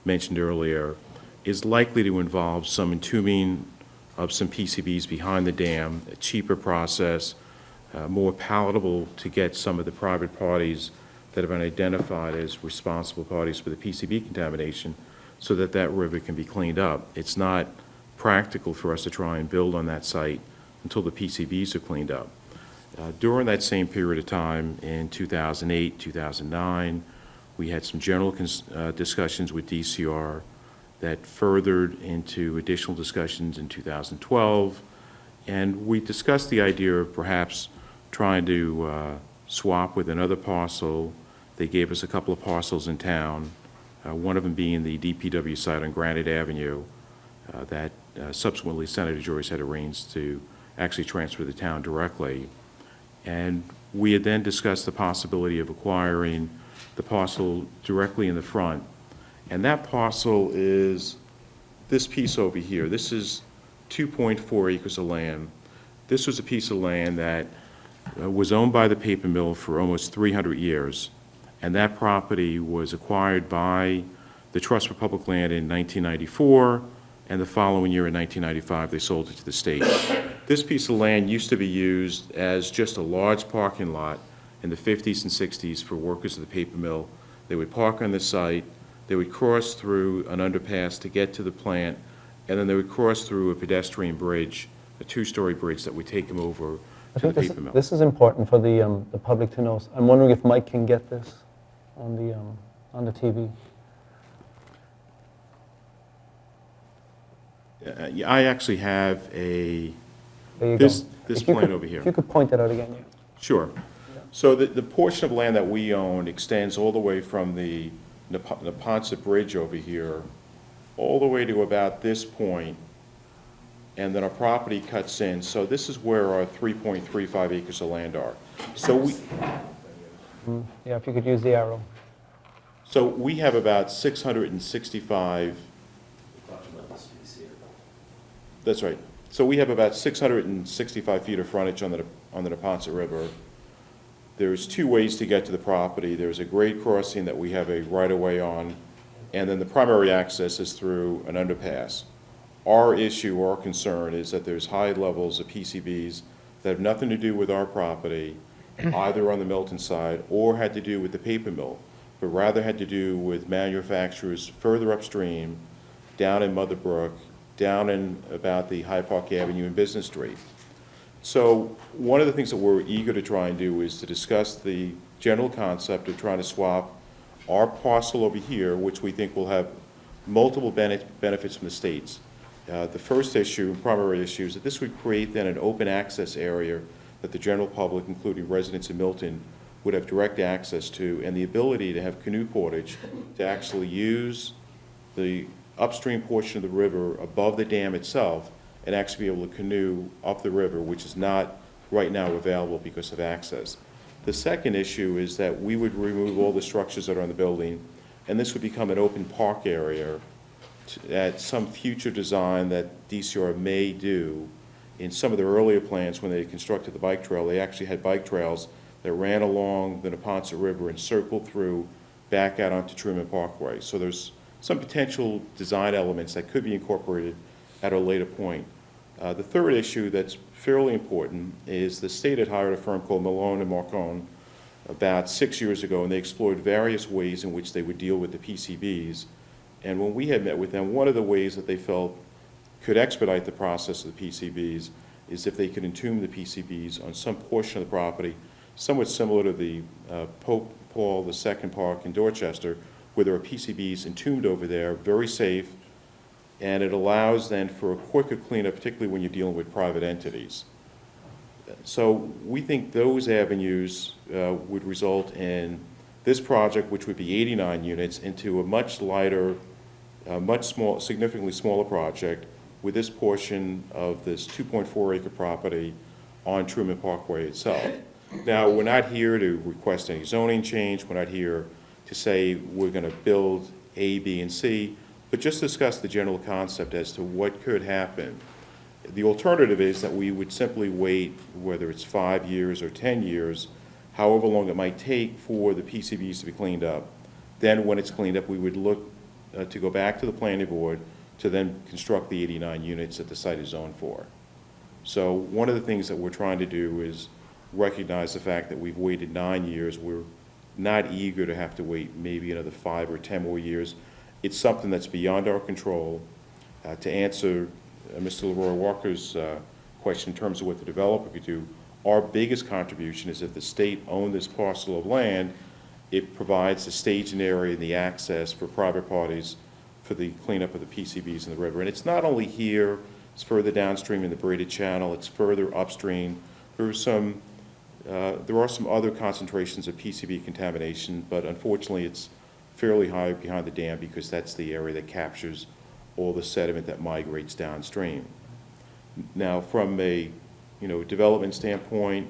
mentioned earlier, is likely to involve some entombing of some PCBs behind the dam, a cheaper process, more palatable to get some of the private parties that have been identified as responsible parties for the PCB contamination, so that that river can be cleaned up. It's not practical for us to try and build on that site until the PCBs are cleaned up. During that same period of time, in 2008, 2009, we had some general discussions with DCR that furthered into additional discussions in 2012, and we discussed the idea of perhaps trying to swap with another parcel. They gave us a couple of parcels in town, one of them being the DPW site on Granite Avenue that subsequently Senator Joyce had arranged to actually transfer the town directly. And we had then discussed the possibility of acquiring the parcel directly in the front. And that parcel is this piece over here. This is 2.4 acres of land. This was a piece of land that was owned by the paper mill for almost 300 years. And that property was acquired by the Trust for Public Land in 1994, and the following year in 1995, they sold it to the state. This piece of land used to be used as just a large parking lot in the 50s and 60s for workers of the paper mill. They would park on the site, they would cross through an underpass to get to the plant, and then they would cross through a pedestrian bridge, a two-story bridge that would take them over to the paper mill. This is important for the public to know. I'm wondering if Mike can get this on the TV. I actually have a, There you this go. plan over here. If you could point that out again, yeah. Sure. So the portion of land that we own extends all the way from the Neponset Bridge over here, all the way to about this point, and then our property cuts in. So this is where our 3.35 acres of land are. So we, Yeah, if you could use the arrow. so we have about 665. That's right. So we have about 665 feet of frontage on the Neponset River. There's two ways to get to the property. There's a grade crossing that we have a right-of-way on, and then the primary access is through an underpass. Our issue, our concern, is that there's high levels of PCBs that have nothing to do with our property, either on the Milton side or had to do with the paper mill, but rather had to do with manufacturers further upstream, down in Mother Brook, down in about the Hyde Park Avenue and Business Street. So one of the things that we're eager to try and do is to discuss the general concept of trying to swap our parcel over here, which we think will have multiple benefits from the states. The first issue, primary issue, is that this would create then an open access area that the general public, including residents of Milton, would have direct access to, and the ability to have canoe portage to actually use the upstream portion of the river above the dam itself and actually be able to canoe up the river, which is not right now available because of access. The second issue is that we would remove all the structures that are on the building, and this would become an open park area at some future design that DCR may do. In some of their earlier plans, when they constructed the bike trail, they actually had bike trails that ran along the Neponset River and circled through back out onto Truman Parkway. So there's some potential design elements that could be incorporated at a later point. The third issue that's fairly important is the state had hired a firm called Malone and Marcone about 6 years ago, and they explored various ways in which they would deal with the PCBs. And when we had met with them, one of the ways that they felt could expedite the process of the PCBs is if they could entomb the PCBs on some portion of the property, somewhat similar to the Pope Paul II Park in Dorchester, where there are PCBs entombed over there, very safe, and it allows then for a quicker cleanup, particularly when you're dealing with private entities. So we think those avenues would result in this project, which would be 89 units, into a much lighter, significantly smaller project with this portion of this 2.4 acre property on Truman Parkway itself. Now, we're not here to request any zoning change. We're not here to say we're going to build A, B, and C, but just discuss the general concept as to what could happen. The alternative is that we would simply wait, whether it's 5 years or 10 years, however long it might take for the PCBs to be cleaned up. Then when it's cleaned up, we would look to go back to the planning board to then construct the 89 units that the site is zoned for. So one of the things that we're trying to do is recognize the fact that we've waited 9 years. We're not eager to have to wait maybe another 5 or 10 more years. It's something that's beyond our control. To answer Mr. Leroy Walker's question in terms of what the developer could do, our biggest contribution is if the state owned this parcel of land, it provides the staging area and the access for private parties for the cleanup of the PCBs in the river. And it's not only here, it's further downstream in the braided channel, it's further upstream. There are some other concentrations of PCB contamination, but unfortunately it's fairly high behind the dam because that's the area that captures all the sediment that migrates downstream. Now, from a development standpoint,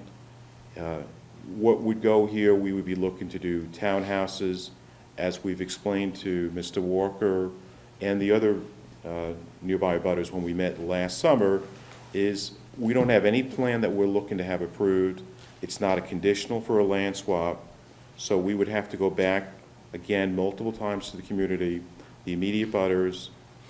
what would go here, we would be looking to do townhouses, as we've explained to Mr. Walker and the other nearby abutters when we met last summer, is we don't have any plan that we're looking to have approved. It's not a conditional for a land swap, so we would have to go back again multiple times to the community, the immediate abutters,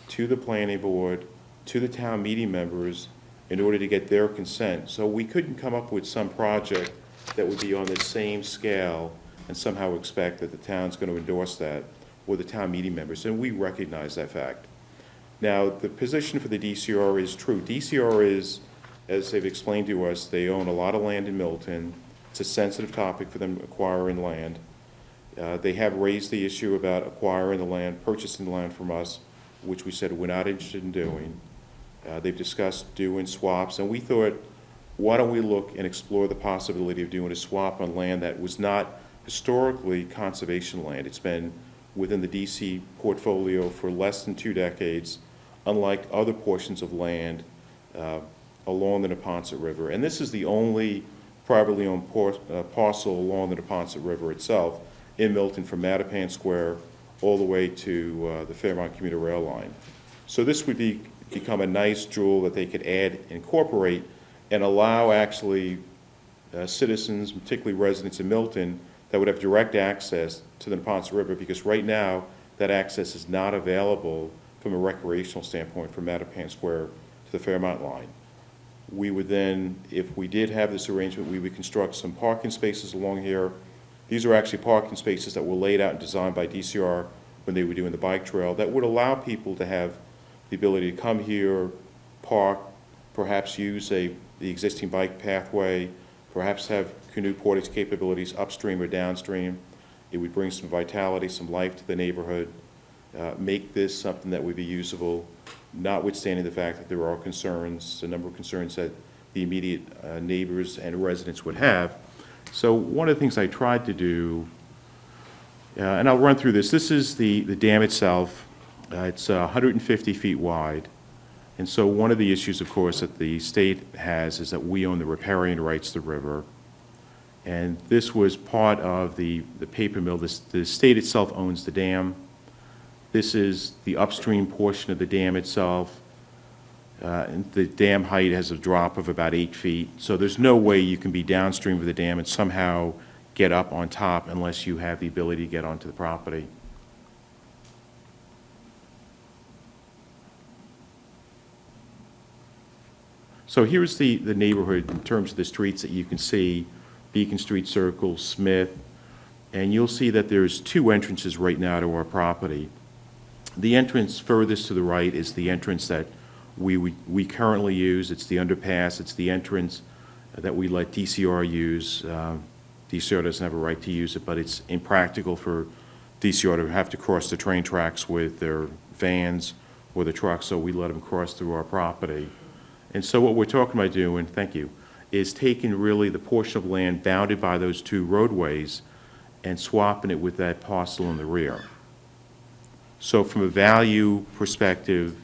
to the planning board, to the town meeting members in order to get their consent. So we couldn't come up with some project that would be on the same scale and somehow expect that the town's going to endorse that, or the town meeting members, and we recognize that fact. Now, the position for the DCR is true. DCR is, as they've explained to us, they own a lot of land in Milton. It's a sensitive topic for them acquiring land. They have raised the issue about acquiring the land, purchasing the land from us, which we said we're not interested in doing. They've discussed doing swaps, and we thought, why don't we look and explore the possibility of doing a swap on land that was not historically conservation land. It's been within the DC portfolio for less than 2 decades, unlike other portions of land along the Neponset River. And this is the only privately owned parcel along the Neponset River itself in Milton, from Mattapan Square all the way to the Fairmont commuter rail line. So this would become a nice jewel that they could add, incorporate, and allow actually citizens, particularly residents in Milton, that would have direct access to the Neponset River, because right now that access is not available from a recreational standpoint from Mattapan Square to the Fairmont line. We would then, if we did have this arrangement, we would construct some parking spaces along here. These are actually parking spaces that were laid out and designed by DCR when they were doing the bike trail that would allow people to have the ability to come here, park, perhaps use the existing bike pathway, perhaps have canoe portage capabilities upstream or downstream. It would bring some vitality, some life to the neighborhood, make this something that would be usable, notwithstanding the fact that there are concerns, a number of concerns that the immediate neighbors and residents would have. So one of the things I tried to do, and I'll run through this. This is the dam itself. It's 150 feet wide. And so one of the issues, of course, that the state has is that we own the riparian rights to the river. And this was part of the paper mill. The state itself owns the dam. This is the upstream portion of the dam itself. And the dam height has a drop of about 8 feet, so there's no way you can be downstream of the dam and somehow get up on top unless you have the ability to get onto the property. So here's the neighborhood in terms of the streets that you can see, Beacon Street Circle, Smith, and you'll see that there's 2 entrances right now to our property. The entrance furthest to the right is the entrance that we currently use. It's the underpass. It's the entrance that we let DCR use. DCR doesn't have a right to use it, but it's impractical for DCR to have to cross the train tracks with their vans or the trucks, so we let them cross through our property. And so what we're talking about doing, thank you, is taking really the portion of land bounded by those 2 roadways and swapping it with that parcel in the rear. So from a value perspective,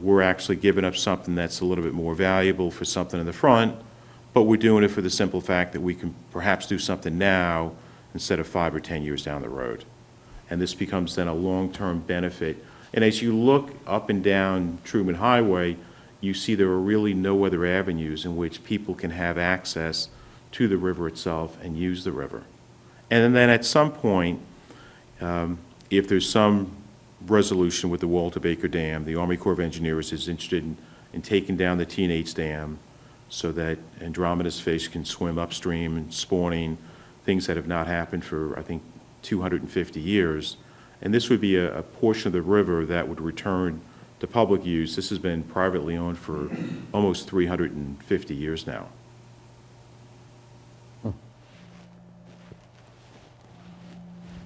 we're actually giving up something that's a little bit more valuable for something in the front, but we're doing it for the simple fact that we can perhaps do something now instead of 5 or 10 years down the road. And this becomes then a long-term benefit. And as you look up and down Truman Highway, you see there are really no other avenues in which people can have access to the river itself and use the river. And then at some point, if there's some resolution with the Walter Baker Dam, the Army Corps of Engineers is interested in taking down the T&H Dam so that Andromeda's fish can swim upstream and spawning, things that have not happened for, I think, 250 years. And this would be a portion of the river that would return to public use. This has been privately owned for almost 350 years now.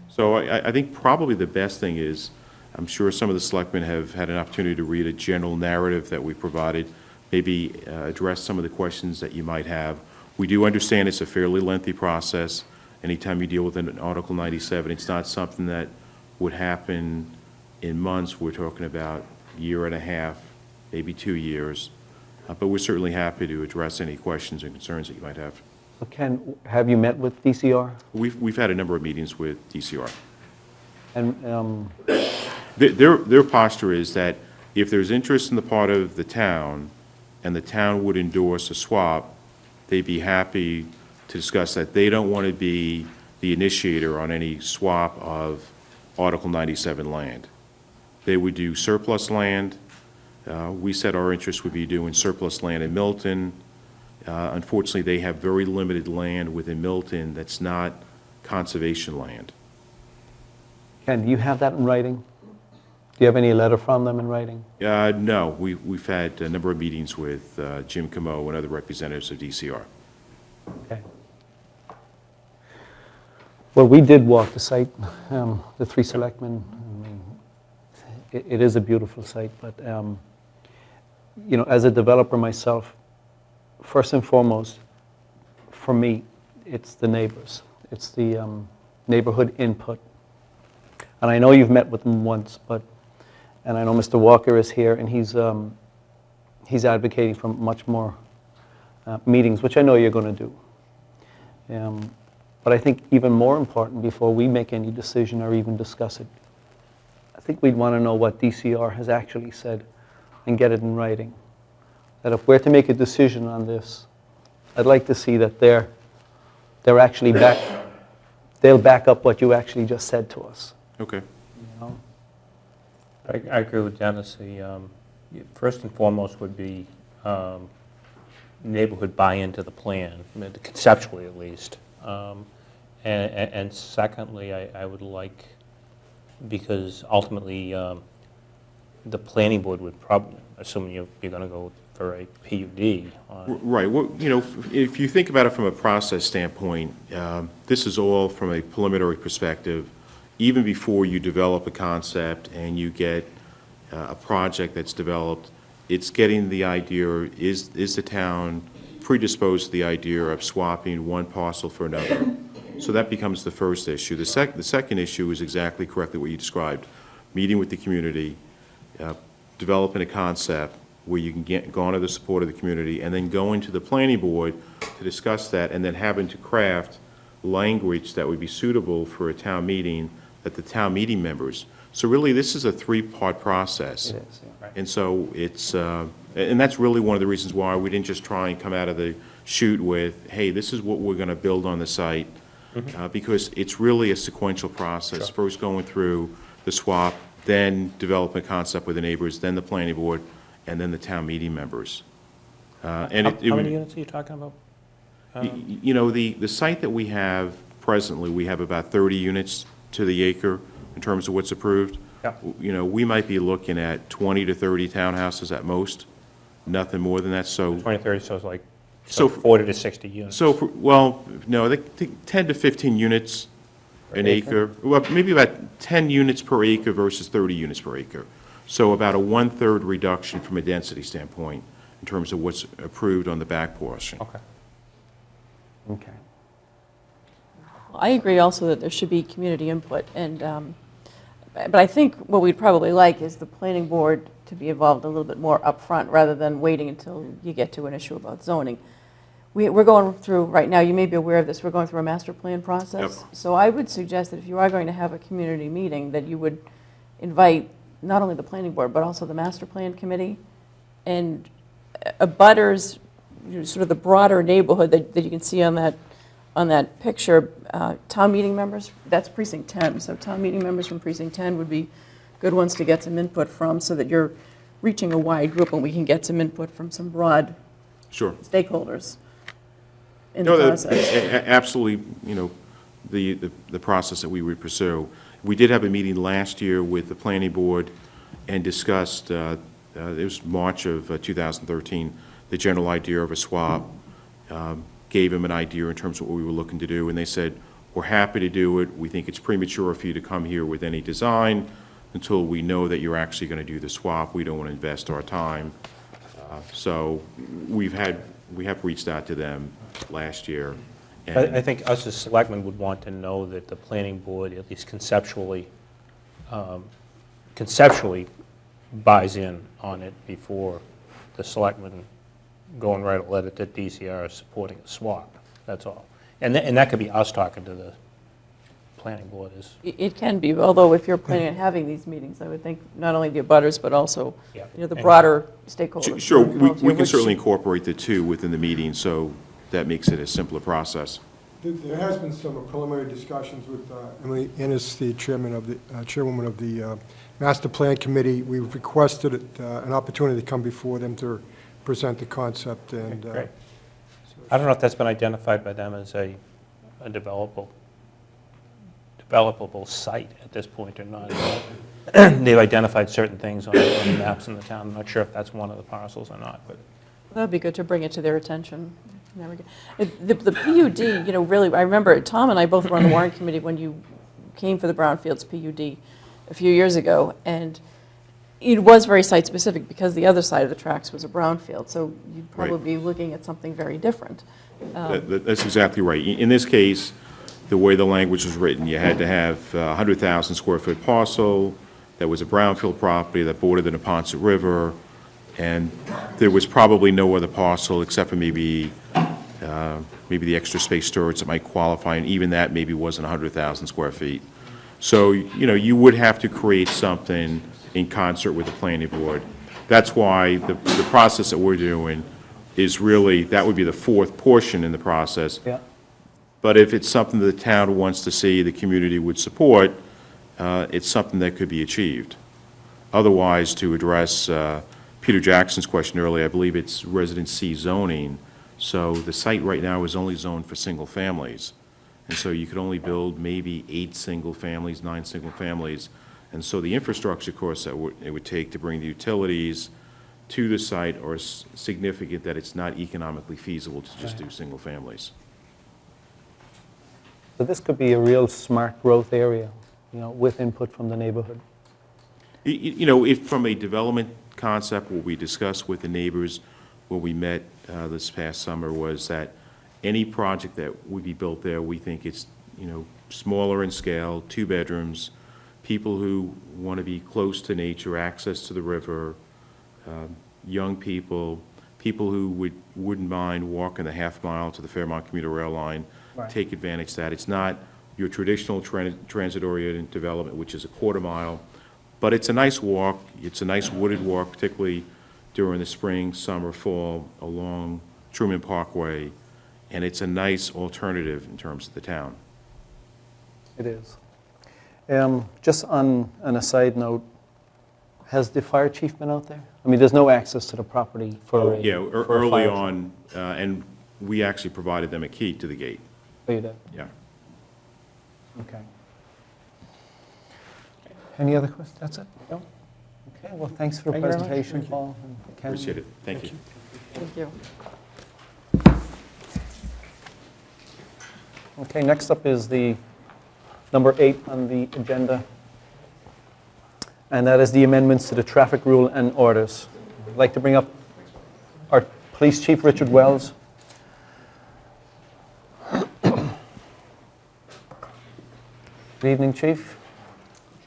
So I think probably the best thing is, I'm sure some of the selectmen have had an opportunity to read a general narrative that we provided, maybe address some of the questions that you might have. We do understand it's a fairly lengthy process. Anytime you deal with an Article 97, it's not something that would happen in months. We're talking about a year and a half, maybe 2 years. But we're certainly happy to address any questions and concerns that you might have. Ken, have you met with DCR? We've had a number of meetings with DCR. And Their posture is that if there's interest in the part of the town and the town would endorse a swap, they'd be happy to discuss that. They don't want to be the initiator on any swap of Article 97 land. They would do surplus land. We said our interest would be doing surplus land in Milton. Unfortunately, they have very limited land within Milton that's not conservation land. Ken, do you have that in writing? Do you have any letter from them in writing? No, we've had a number of meetings with Jim Camo and other representatives of DCR. Okay. Well, we did walk the site, the 3 selectmen. I mean, it is a beautiful site, but you know, as a developer myself, first and foremost, for me, it's the neighbors. It's the neighborhood input. And I know you've met with them once, and I know Mr. Walker is here, and he's advocating for much more meetings, which I know you're going to do. But I think even more important, before we make any decision or even discuss it, I think we'd want to know what DCR has actually said and get it in writing. That if we're to make a decision on this, I'd like to see that they're actually they'll back up what you actually just said to us. Okay. You know? I agree with Dennis. First and foremost would be neighborhood buy-in to the plan, I mean, conceptually at least. And secondly, I would like, because ultimately the planning board would probably, assuming you're going to go for a PUD. Right. Well, you know, if you think about it from a process standpoint, this is all from a preliminary perspective. Even before you develop a concept and you get a project that's developed, it's getting the idea, is the town predisposed to the idea of swapping one parcel for another? So that becomes the first issue. The second issue is exactly correctly what you described. Meeting with the community, developing a concept where you can garner the support of the community, and then going to the planning board to discuss that, and then having to craft language that would be suitable for a town meeting that the town meeting members. So really, this is a three-part process. It is, yeah. And so it's, and that's really one of the reasons why we didn't just try and come out of the chute with, hey, this is what we're going to build on the site, because it's really a sequential process. Sure. First going through the swap, then developing a concept with the neighbors, then the planning board, and then the town meeting members. And How it how would- many units are you talking about? You know, the site that we have presently, we have about 30 units to the acre in terms of what's approved. Yeah. You know, we might be looking at 20 to 30 townhouses at most, nothing more than that, so. 20, 30, so it's like So- 40 to 60 units. So, well, no, they think 10 to 15 units an acre. Well, maybe about 10 units per acre versus 30 units per acre. So about a 1/3 reduction from a density standpoint in terms of what's approved on the back portion. Okay. Okay. I agree also that there should be community input, and, but I think what we'd probably like is the planning board to be involved a little bit more upfront, rather than waiting until you get to an issue about zoning. We're going through, right now, you may be aware of this, we're going through a master plan process. Yep. So I would suggest that if you are going to have a community meeting, that you would invite not only the planning board, but also the master plan committee, and abutters, you know, sort of the broader neighborhood that you can see on that picture. Town meeting members, that's precinct 10, so town meeting members from precinct 10 would be good ones to get some input from, so that you're reaching a wide group and we can get some input from some broad Sure. stakeholders in the No, process. absolutely, you know, the process that we would pursue. We did have a meeting last year with the planning board and discussed, it was March of 2013, the general idea of a swap. Gave them an idea in terms of what we were looking to do, and they said, we're happy to do it. We think it's premature for you to come here with any design until we know that you're actually going to do the swap. We don't want to invest our time. So we have reached out to them last year. and- I think us as selectmen would want to know that the planning board, at least conceptually buys in on it before the selectmen go and write a letter to DCR supporting a swap, that's all. And that could be us talking to the planning board is, It can be, although if you're planning on having these meetings, I would think not only the abutters, but also, Yeah. you know, the broader stakeholders. Sure, involved we here, can which- certainly incorporate the two within the meeting, so that makes it a simpler process. There has been some preliminary discussions with Emily Ennis, the chairwoman of the Master Plan Committee. We've requested an opportunity to come before them to present the concept, and great. I don't know if that's been identified by them as a developable site at this point or not. They've identified certain things on the maps in the town. I'm not sure if that's one of the parcels or not, but. That'd be good to bring it to their attention. The PUD, you know, really, I remember Tom and I both were on the warrant committee when you came for the Brownfields PUD a few years ago, and it was very site-specific because the other side of the tracks was a brownfield, so you'd probably Right. be looking at something very different. That's exactly right. In this case, the way the language was written, you had to have a 100,000 square foot parcel that was a brownfield property that bordered the Neponset River, and there was probably no other parcel except for maybe the extra space storage that might qualify, and even that maybe wasn't 100,000 square feet. So, you know, you would have to create something in concert with the planning board. That's why the process that we're doing is really, that would be the fourth portion in the process. Yeah. But if it's something the town wants to see, the community would support, it's something that could be achieved. Otherwise, to address Peter Jackson's question earlier, I believe it's Residence C zoning. So the site right now is only zoned for single families. And so you could only build maybe 8 single families, 9 single families. And so the infrastructure costs that it would take to bring the utilities to the site are significant that it's not economically feasible to just do single families. So this could be a real smart growth area, you know, with input from the neighborhood. You know, if from a development concept, what we discussed with the neighbors when we met this past summer was that any project that would be built there, we think it's, you know, smaller in scale, 2 bedrooms, people who want to be close to nature, access to the river, young people, people who wouldn't mind walking the half mile to the Fairmont commuter rail line, Right. take advantage of that. It's not your traditional transit-oriented development, which is a 1/4 mile. But it's a nice walk. It's a nice wooded walk, particularly during the spring, summer, fall, along Truman Parkway, and it's a nice alternative in terms of the town. It is. Just on a side note, has the fire chief been out there? I mean, there's no access to the property for a... Yeah, for a early fire- on, and we actually provided them a key to the gate. Oh, you did? Yeah. Okay. Any other questions? That's it? No? Okay, well, thanks for the Thank you very much. presentation, Paul and Ken. Appreciate it. Thank you. Thank you. Okay, next up is the number 8 on the agenda, and that is the amendments to the traffic rule and orders. I'd like to bring up our police chief, Richard Wells. Good evening, chief.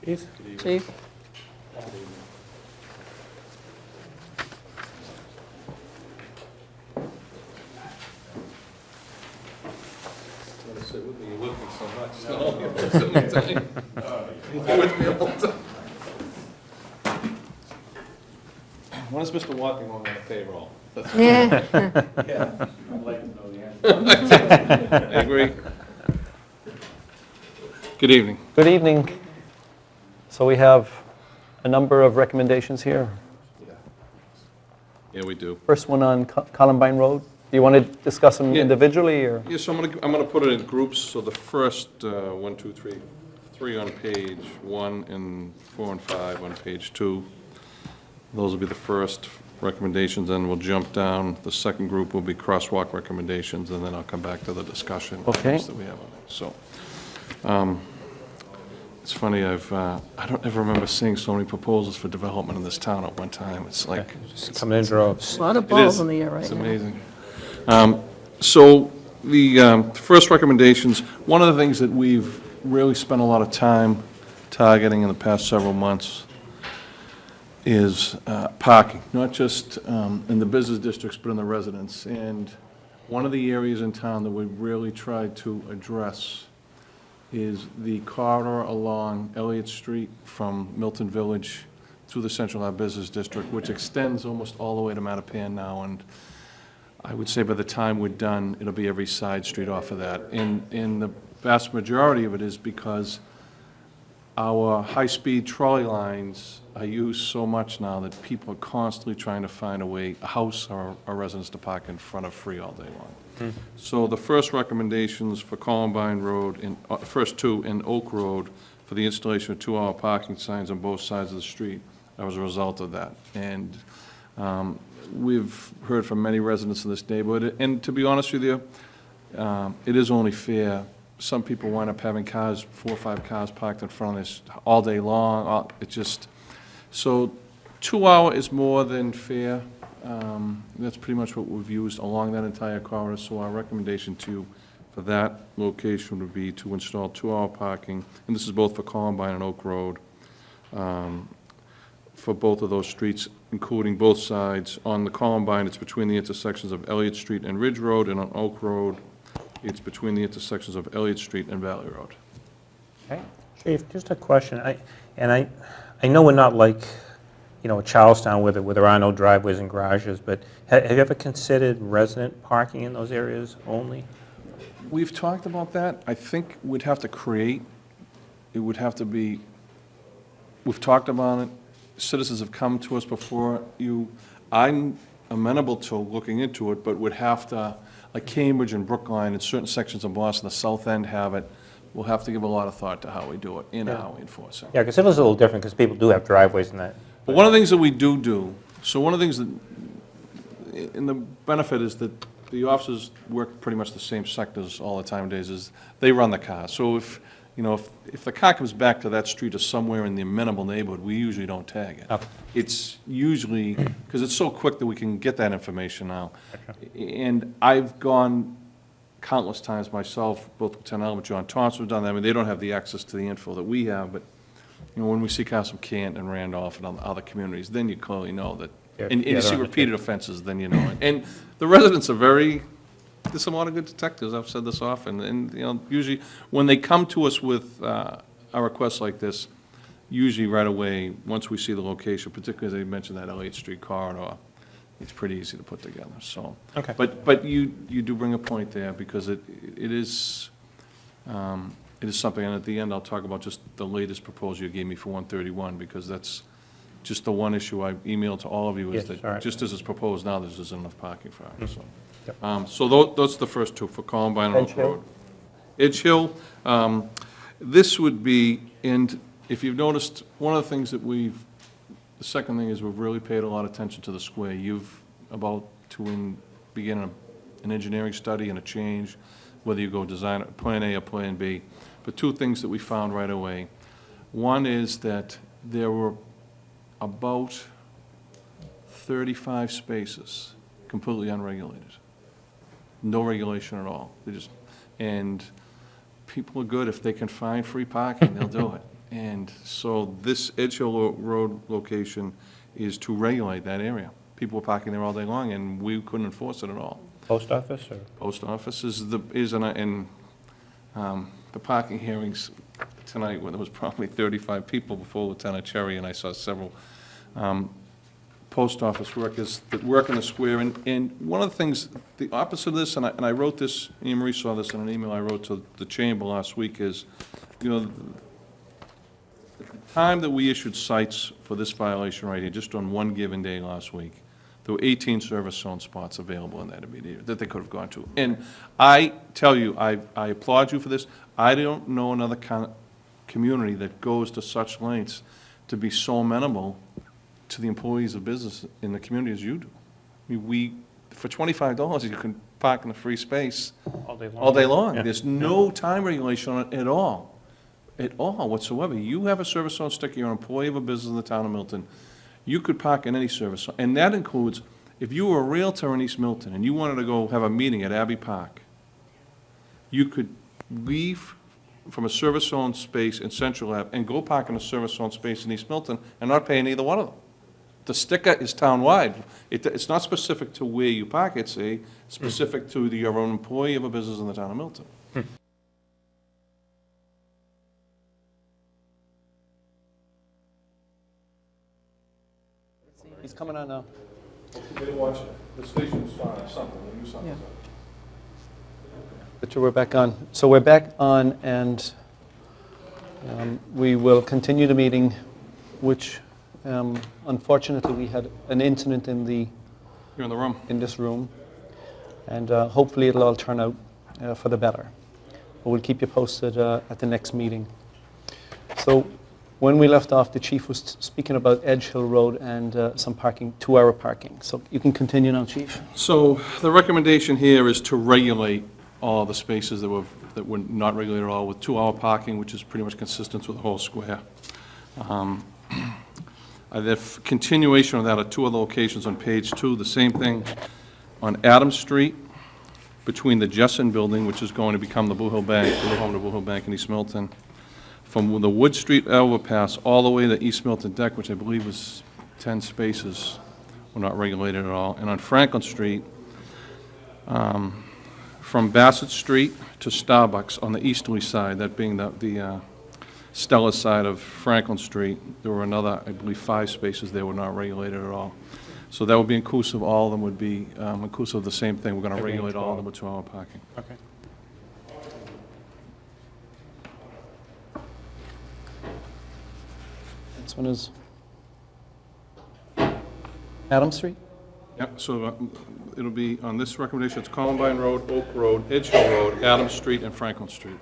Chief? When is Mr. Walking on that payroll? Yeah. I agree. Good evening. Good evening. So we have a number of recommendations here. Yeah, we do. First one on Columbine Road. Do you want to discuss them Yeah. individually, or? Yes, so I'm gonna put it in groups, so the first, 1, 2, 3, 3 on page 1 and 4 and 5 on page 2. Those will be the first recommendations, then we'll jump down. The second group will be crosswalk recommendations, and then I'll come back to the discussion Okay. items that we have on it. So, it's funny, I don't ever remember seeing so many proposals for development in this town at one time. It's like, Just coming in droves. A lot of it balls is. in the air right It's now. amazing. So the first recommendations, one of the things that we've really spent a lot of time targeting in the past several months is parking, not just in the business districts, but in the residents. And one of the areas in town that we really tried to address is the corridor along Elliott Street from Milton Village through the Central Ave Business District, which extends almost all the way to Mattapan now, and I would say by the time we're done, it'll be every side street off of that. And the vast majority of it is because our high-speed trolley lines are used so much now that people are constantly trying to find a way, a house or a residence to park in front of free all day long. So the first recommendations for Columbine Road, first 2 in Oak Road, for the installation of 2-hour parking signs on both sides of the street, that was a result of that. And we've heard from many residents in this neighborhood, and to be honest with you, it is only fair. Some people wind up having cars, 4 or 5 cars parked in front of this all day long. It just, so 2-hour is more than fair. That's pretty much what we've used along that entire corridor. So our recommendation to you for that location would be to install 2-hour parking, and this is both for Columbine and Oak Road, for both of those streets, including both sides. On the Columbine, it's between the intersections of Elliott Street and Ridge Road, and on Oak Road, it's between the intersections of Elliott Street and Valley Road. Okay. Chief, just a question. I know we're not like, you know, Charlestown where there are no driveways and garages, but have you ever considered resident parking in those areas only? We've talked about that. I think we'd have to create, it would have to be, we've talked about it. Citizens have come to us before you. I'm amenable to looking into it, but would have to, like Cambridge and Brookline and certain sections of Boston, the south end have it. We'll have to give a lot of thought to how we do it and how we enforce it. Yeah, because it was a little different because people do have driveways in that. But one of the things that we do, so one of the things that, and the benefit is that the officers work pretty much the same sectors all the time days, is they run the car. So if, you know, if the car comes back to that street or somewhere in the amenable neighborhood, we usually don't tag it. Okay. It's usually, because it's so quick that we can get that information now. And I've gone countless times myself, both Lieutenant Elmer, John Thompson have done that. I mean, they don't have the access to the info that we have, but, you know, when we see cars from Canton and Randolph and other communities, then you clearly know that. Yeah, And yeah, you see they're on the repeated offenses, then you know it. And the residents are very, there's a lot of good detectives, I've said this often, and, you know, usually, when they come to us with a request like this, usually right away, once we see the location, particularly as they mentioned that Elliott Street corridor, it's pretty easy to put together, so. Okay. But you do bring a point there, because it is something, and at the end, I'll talk about just the latest proposal you gave me for 131, because that's just the one issue I emailed to all of you, is Yes, all that right. just as it's proposed now, there's enough parking for it, so. Yep. So those are the first two, for Columbine and Edge Oak Hill. Road. Edge Hill, this would be, and if you've noticed, one of the things that the second thing is we've really paid a lot of attention to the square. You've about to begin an engineering study and a change, whether you go design Plan A or Plan B. But two things that we found right away. One is that there were about 35 spaces completely unregulated. No regulation at all. And people are good. If they can find free parking, they'll do it. And so this Edge Hill Road location is to regulate that area. People were parking there all day long, and we couldn't enforce it at all. Post office, or? Post office is the parking hearings tonight, when there was probably 35 people before Lieutenant Cherry, and I saw several post office workers that work in the square. And one of the things, the opposite of this, and I wrote this, Anne Marie saw this in an email I wrote to the chamber last week, is, the time that we issued cites for this violation right here, just on one given day last week, there were 18 service zone spots available in that immediate area that they could have gone to. And I tell you, I applaud you for this. I don't know another community that goes to such lengths to be so amenable to the employees of business in the community as you do. I mean, for $25, you can park in a free space All day long. all day long. Yeah. There's no time regulation on it at all whatsoever. You have a service zone sticker, you're an employee of a business in the town of Milton, you could park in any service zone. And that includes, if you were a Realtor in East Milton and you wanted to go have a meeting at Abbey Park, you could leave from a service zone space in Central Ave and go park in a service zone space in East Milton and not pay in either one of them. The sticker is town-wide. It's not specific to where you park, it's specific to your own employee of a business in the town of Milton. He's coming on now. They watch it. The station's something, they do something. Yeah. But we're back on. So we're back on, and we will continue the meeting, which unfortunately we had an incident You're in the room. in this room, and hopefully it'll all turn out for the better. But we'll keep you posted at the next meeting. So when we left off, the chief was speaking about Edge Hill Road and some parking, 2-hour parking. So you can continue now, chief. So the recommendation here is to regulate all the spaces that were not regulated at all with 2-hour parking, which is pretty much consistent with the whole square. The continuation of that are two other locations on page 2, the same thing on Adams Street, between the Jessen Building, which is going to become the Blue Hill Bank, the home to Blue Hill Bank in East Milton, from the Wood Street overpass all the way to East Milton Deck, which I believe was 10 spaces, were not regulated at all. And on Franklin Street, from Bassett Street to Starbucks on the easterly side, that being the Stella side of Franklin Street, there were another, I believe, 5 spaces there were not regulated at all. So that would be inclusive, all of them would be inclusive of the same thing. We're going to Everything regulate all of them 12. with 2-hour parking. Okay. This one is Adams Street? Yep, so it'll be on this recommendation, it's Columbine Road, Oak Road, Edge Hill Road, Adams Street, and Franklin Street.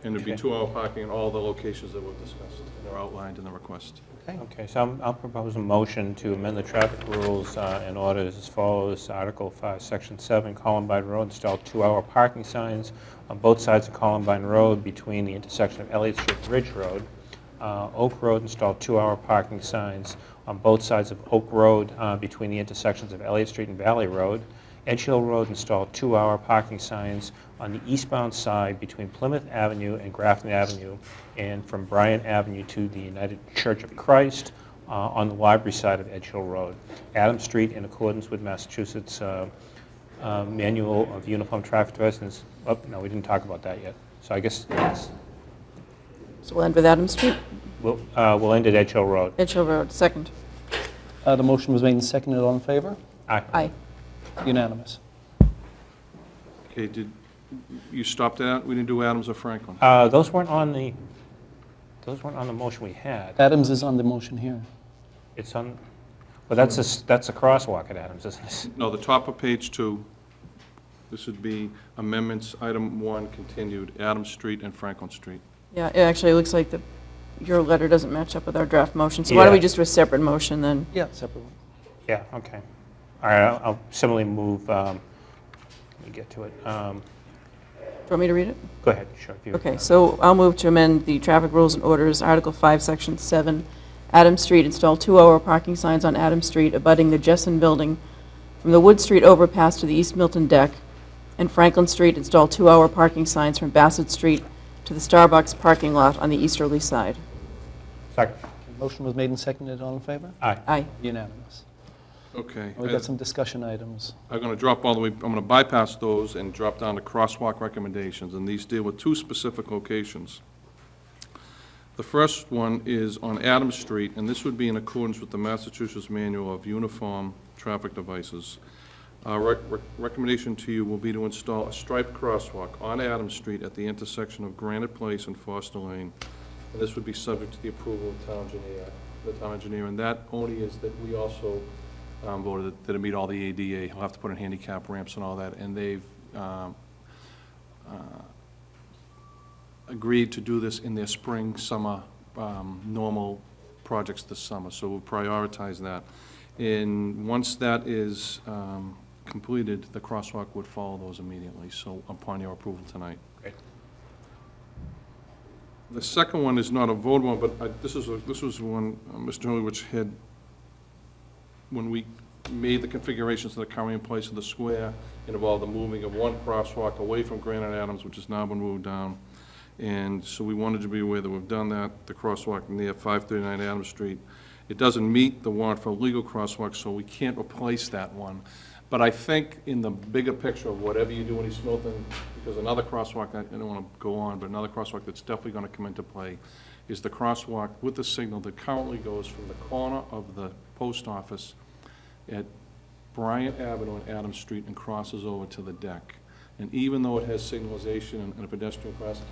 And there'll be Okay. 2-hour parking in all the locations that we've discussed. They're outlined in the request. Okay, so I'll propose a motion to amend the traffic rules and orders as follows. Article 5, Section 7, Columbine Road, install 2-hour parking signs on both sides of Columbine Road between the intersection of Elliott Street and Ridge Road. Oak Road, install 2-hour parking signs on both sides of Oak Road between the intersections of Elliott Street and Valley Road. Edge Hill Road, install 2-hour parking signs on the eastbound side between Plymouth Avenue and Grafton Avenue, and from Bryant Avenue to the United Church of Christ on the library side of Edge Hill Road. Adams Street, in accordance with Massachusetts Manual of Uniform Traffic Devices. Oh, no, we didn't talk about that yet. So I guess, yes. So we'll end with Adams Street? We'll end at Edge Hill Road. Edge Hill Road, second. The motion was made and seconded. All in favor? Aye. Aye. Unanimous. Okay, did you stop that? We didn't do Adams or Franklin? Those weren't on the motion we had. Adams is on the motion here. It's on, well, that's a crosswalk at Adams, isn't it? No, the top of page 2, this would be amendments, item 1, continued, Adams Street and Franklin Street. Yeah, it actually looks like your letter doesn't match up with our draft motion, so why don't we Yeah. just do a separate motion then? Yeah, separate one. Yeah, okay. All right, I'll similarly move, let me get to it. Do you want me to read it? Go ahead, sure. if you- Okay, so I'll move to amend the traffic rules and orders, Article 5, Section 7, Adams Street, install 2-hour parking signs on Adams Street abutting the Jessen Building from the Wood Street overpass to the East Milton deck, and Franklin Street, install 2-hour parking signs from Bassett Street to the Starbucks parking lot on the easterly side. Second. Motion was made and seconded. All in favor? Aye. Aye. Unanimous. Okay. We've got some discussion items. I'm going to drop all the way, I'm going to bypass those and drop down to crosswalk recommendations, and these deal with 2 specific locations. The first one is on Adams Street, and this would be in accordance with the Massachusetts Manual of Uniform Traffic Devices. Recommendation to you will be to install a striped crosswalk on Adams Street at the intersection of Granite Place and Foster Lane. And this would be subject to the approval of the town engineer, and that only is that we also voted that it meet all the ADA. He'll have to put in handicap ramps and all that, and they've agreed to do this in their spring, summer, normal projects this summer, so we'll prioritize that. And once that is completed, the crosswalk would follow those immediately, so upon your approval tonight. Great. The second one is not a vote one, but this was one Mr. Hurley had, when we made the configurations that are currently in place of the square, it involved the moving of one crosswalk away from Granite Adams, which has now been moved down. And so we wanted to be aware that we've done that, the crosswalk near 539 Adams Street. It doesn't meet the warrant for a legal crosswalk, so we can't replace that one. But I think in the bigger picture of whatever you do in East Milton, because another crosswalk, I don't want to go on, but another crosswalk that's definitely going to come into play is the crosswalk with the signal that currently goes from the corner of the post office at Bryant Avenue and Adams Street and crosses over to the deck. And even though it has signalization and a pedestrian crossing,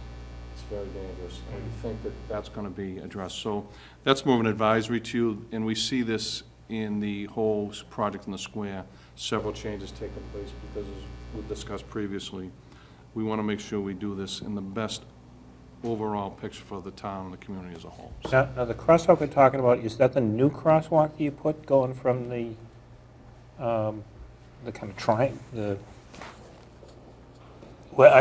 it's very dangerous, and we think that that's going to be addressed. So that's more of an advisory to you, and we see this in the whole project in the square, several changes taking place, because as we've discussed previously, we want to make sure we do this in the best overall picture for the town and the community as a whole. Now, the crosswalk we're talking about, is that the new crosswalk that you put going from the kind of triangle, well,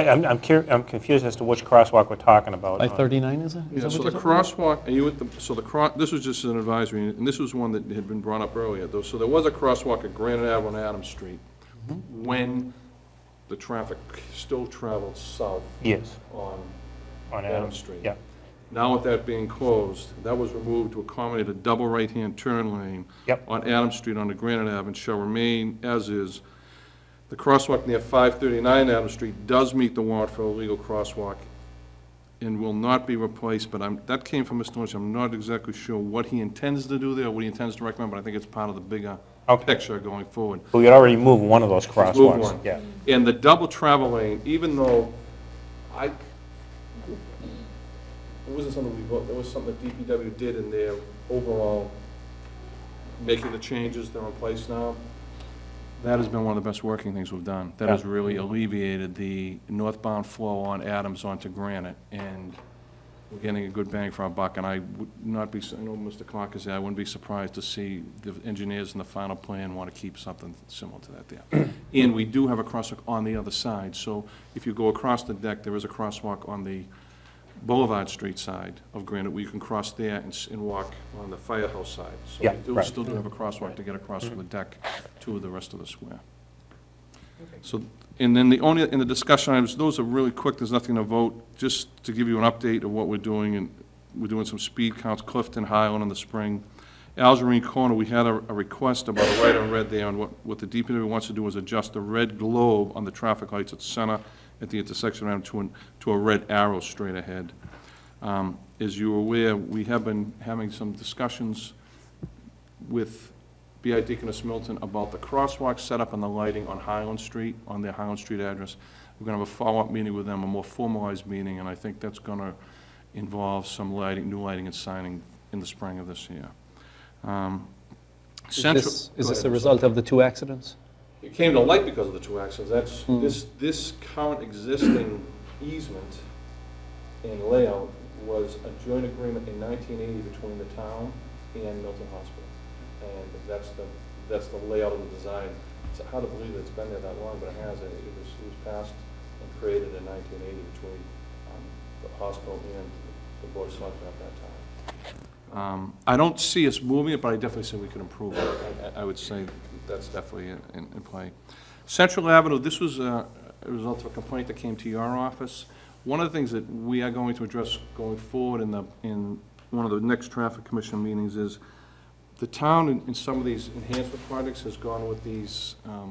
I'm confused as to which crosswalk we're talking about. By 39, is it? Yeah, so the crosswalk, are you at the, so this was just an advisory, and this was one that had been brought up earlier, though. So there was a crosswalk at Granite Avenue and Adams Street when the traffic still traveled south Yes, on on Adams Street. Yeah, Now with that being closed, that was removed to accommodate a double right-hand turn lane Yep. on Adams Street onto Granite Avenue shall remain as is. The crosswalk near 539 Adams Street does meet the warrant for a legal crosswalk and will not be replaced, but that came from Mr. Lynch. I'm not exactly sure what he intends to do there, what he intends to recommend, but I think it's part of the bigger Okay. picture going forward. but we had already moved one of those Move crosswalks. one. Yeah. And the double travel lane, even though it wasn't something we voted, it was something that DPW did in their overall making the changes that are in place now. That has been one of the best working things we've done. That has really alleviated the northbound flow on Adams onto Granite, and we're getting a good bang for our buck. And I would not be, I know Mr. Clark is there, I wouldn't be surprised to see the engineers in the final plan want to keep something similar to that there. And we do have a crosswalk on the other side, so if you go across the deck, there is a crosswalk on the Boulevard Street side of Granite, where you can cross there and walk on the firehouse side. So Yeah, we do right. still do have a crosswalk to get across from the deck to the rest of the square. So, and then in the discussion items, those are really quick, there's nothing to vote, just to give you an update of what we're doing, and we're doing some speed counts, Clifton, Highland in the spring. Algerine Corner, we had a request about a red on red there, and what the DPW wants to do is adjust the red globe on the traffic lights at center at the intersection around to a red arrow straight ahead. As you're aware, we have been having some discussions with B.I. Deaconess Milton about the crosswalk setup and the lighting on Highland Street, on their Highland Street address. We're going to have a follow-up meeting with them, a more formalized meeting, and I think that's going to involve some lighting, new lighting and signing in the spring of this year. Is this a result of the 2 accidents? It came to light because of the 2 accidents. This current existing easement and layout was a joint agreement in 1980 between the town and Milton Hospital. And that's the layout of the design. It's hard to believe that it's been there that long, but it has. It was passed and created in 1980 between the hospital and the Board of Selectmen at that time. I don't see us moving it, but I definitely say we could improve it. I would say that's definitely in play. Central Avenue, this was a result of a complaint that came to your office. One of the things that we are going to address going forward in one of the next traffic commission meetings is the town in some of these enhancement projects has gone with these, I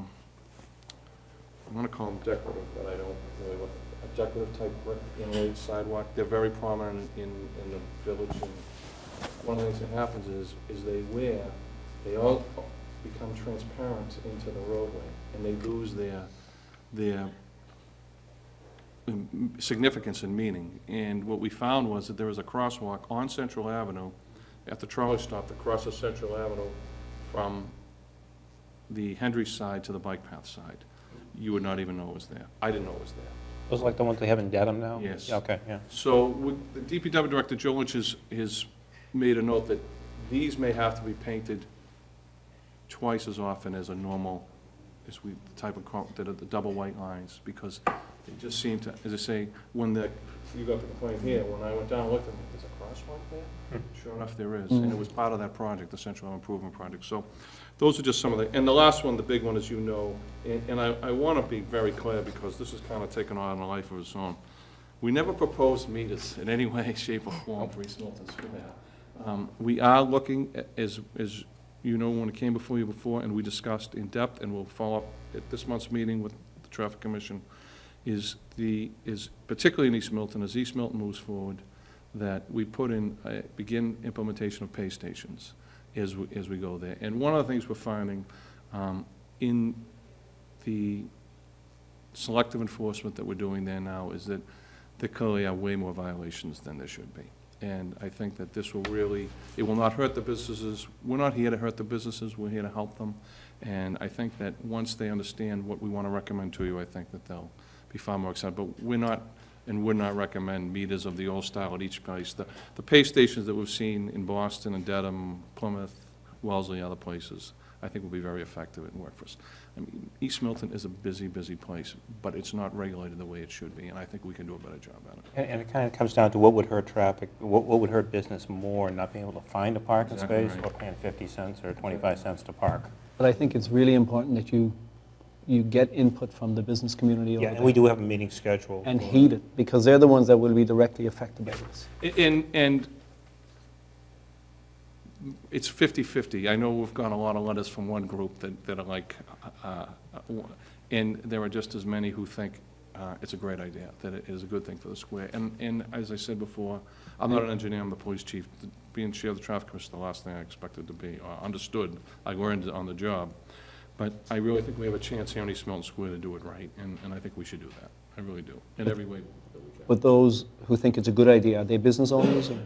want to call them decorative, but I don't really want a decorative type brick inlaid sidewalk. They're very prominent in the village, and one of the things that happens is they all become transparent into the roadway, and they lose their significance and meaning. And what we found was that there was a crosswalk on Central Avenue at the trolley stop that crosses Central Avenue from the Hendry side to the bike path side. You would not even know it was there. I didn't know it was there. Those like the ones they have in Dedham now? Yes. Yeah, okay, yeah. So the DPW Director, Joe Lynch, has made a note that these may have to be painted twice as often as a normal, the type of, the double white lines, because they just seem to, as I say, when you got the complaint here, when I went down and looked at them, there's a crosswalk there? Sure enough, there is, and it was part of that project, the Central Improvement Project. So those are just some of the, and the last one, the big one, as you know, and I want to be very clear, because this is kind of taken on a life of its own. We never proposed meters in any way, shape, or form for East Milton Square. We are looking, as you know, when it came before you before, and we discussed in depth, and we'll follow up at this month's meeting with the Traffic Commission, is particularly in East Milton, as East Milton moves forward, that we begin implementation of pay stations as we go there. And one of the things we're finding in the selective enforcement that we're doing there now is that there clearly are way more violations than there should be. And I think that this will really, it will not hurt the businesses. We're not here to hurt the businesses, we're here to help them. And I think that once they understand what we want to recommend to you, I think that they'll be far more excited. But we're not, and would not recommend meters of the old style at each place. The pay stations that we've seen in Boston and Dedham, Plymouth, Wellesley, other places, I think will be very effective and work for us. I mean, East Milton is a busy, busy place, but it's not regulated the way it should be, and I think we can do a better job at it. And it kind of comes down to what would hurt traffic, what would hurt business more, not being able to find a parking Exactly space right. or paying 50 cents or 25 cents to park. But I think it's really important that you get input from the business community over Yeah, there. and we do have a meeting scheduled. And for- heed it, because they're the ones that will be directly affected by this. And it's 50-50. I know we've got a lot of letters from one group that are like, and there are just as many who think it's a great idea, that it is a good thing for the square. And as I said before, I'm not an engineer, I'm the police chief. Being chair of the traffic commission is the last thing I expected to be, or understood. I learned on the job. But I really think we have a chance here in East Milton Square to do it right, and I think we should do that. I really do, in every way that we can. But those who think it's a good idea, are they business owners? Or?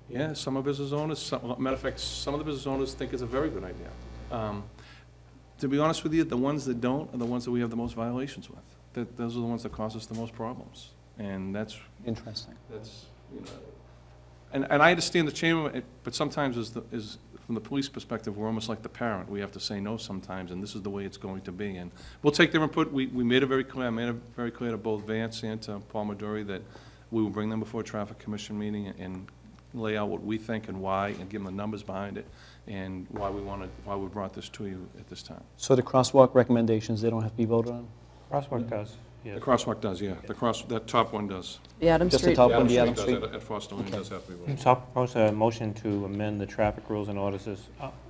Yeah, some are business owners. Matter of fact, some of the business owners think it's a very good idea. To be honest with you, the ones that don't are the ones that we have the most violations with. Those are the ones that cause us the most problems. And that's, Interesting. you know, and I understand the chamber, but sometimes from the police perspective, we're almost like the parent. We have to say no sometimes, and this is the way it's going to be. And we'll take their input. We made it very clear. I made it very clear to both Vance and to Paul Maduri that we will bring them before a traffic commission meeting and lay out what we think and why, and give them the numbers behind it, and why we brought this to you at this time. So the crosswalk recommendations, they don't have to be voted on? Crosswalk does, yes. The crosswalk does, yeah. That top one does. The Adam Just the Street. top The one, the Adam does Street? At Foster Lane does have to be voted. So I'll propose a motion to amend the traffic rules and orders as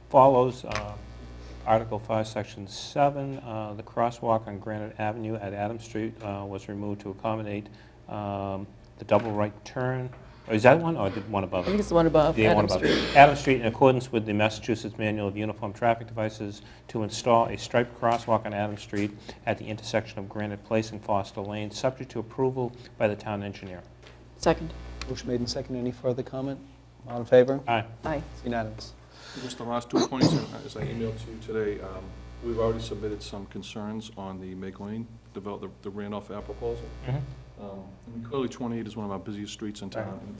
follows. Article 5, Section 7, the crosswalk on Granite Avenue at Adam Street was removed to accommodate the double right turn Is that one, or did one above I think it? it's the one above, The one Adam above. Street. Adams Street, in accordance with the Massachusetts Manual of Uniform Traffic Devices, to install a striped crosswalk on Adams Street at the intersection of Granite Place and Foster Lane, subject to approval by the town engineer. Second. Motion made and seconded. Any further comment? All in favor? Aye. Aye. It's unanimous. Just the last 2 points, as I emailed to you today, we've already submitted some concerns on the Make Lane, the Randolph Ave proposal. I mean, clearly 28 is one of our busiest streets in town, and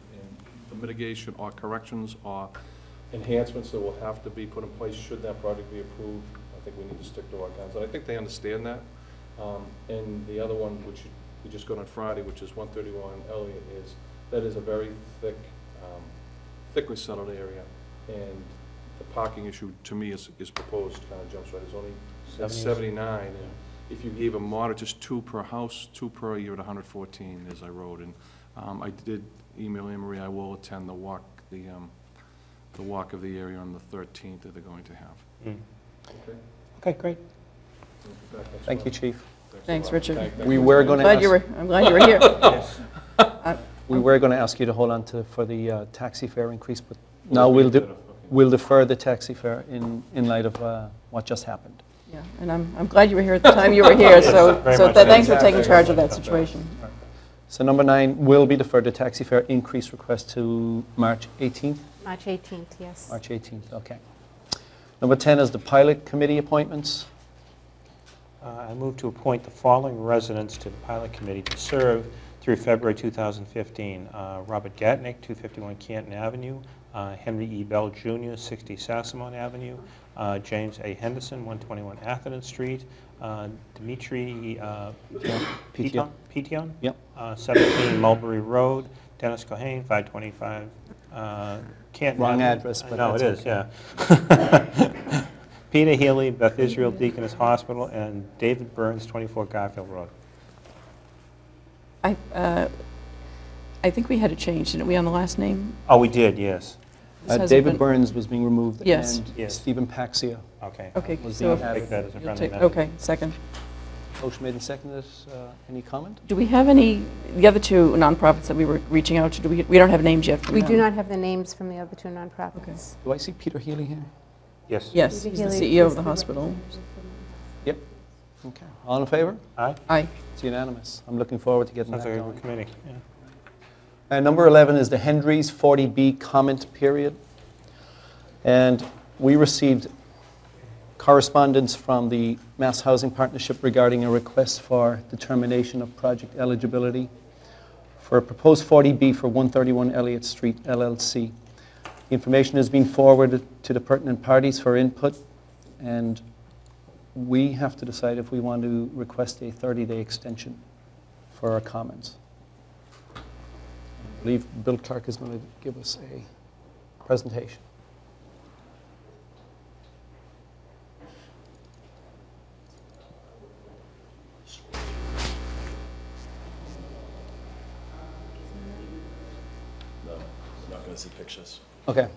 the mitigation or corrections or enhancements that will have to be put in place should that project be approved, I think we need to stick to our guns, and I think they understand that. And the other one, which we just got on Friday, which is 131 Elliott, that is a very thickly settled area, and the parking issue, to me, is proposed, kind of jumps right. There's only 79, and if you gave a moderate, just 2 per house, 2 per, you're at 114, as I wrote, and I did email Anne Marie, I will attend the walk of the area on the 13th that they're going to have. Okay? Okay, great. Thank you, Chief. Thanks, Richard. We were going to I'm glad you were here. We were going to ask you to hold on for the taxi fare increase, but now we'll defer the taxi fare in light of what just happened. Yeah, and I'm glad you were here at the time you were here, so Very much. thanks for taking charge of that situation. So number 9 will be deferred, the taxi fare increase request to March 18th? March 18th, yes. March 18th, okay. Number 10 is the pilot committee appointments. I move to appoint the following residents to the pilot committee to serve through February 2015. Robert Gatnick, 251 Canton Avenue. Henry E. Bell Jr., 60 Sassamon Avenue. James A. Henderson, 121 Atherton Street. Dimitri Petion? Yep. 17 Mulberry Road. Dennis Cohane, 525 Canton Wrong Avenue. address, but No, it that's is, yeah. Peter Healy, Beth Israel Deaconess Hospital, and David Burns, 24 Garfield Road. I think we had a change, didn't we, on the last name? Oh, we did, yes. This hasn't David been- Burns was being removed. Yes. And Yes. Stephen Paxia. Okay. Okay, Was so being if Take that as a you'll friendly take, amendment. okay, second. Motion made and seconded. Any comment? Do we have any, the other two nonprofits that we were reaching out to, we don't have names yet from We them? do not have the names from the other 2 nonprofits. Do I see Peter Healy here? Yes. Yes, he's the CEO of the hospital. Yep. Okay. All in favor? Aye. Aye. It's unanimous. I'm looking forward to getting Sounds that like a going. good committee, yeah. Number 11 is the Hendry's 40B comment period. And we received correspondence from the Mass Housing Partnership regarding a request for determination of project eligibility for a proposed 40B for 131 Elliott Street LLC. The information has been forwarded to the pertinent parties for input, and we have to decide if we want to request a 30-day extension for our comments. I believe Bill Clark is going to give us a presentation. No, I'm not going to see pictures. Okay.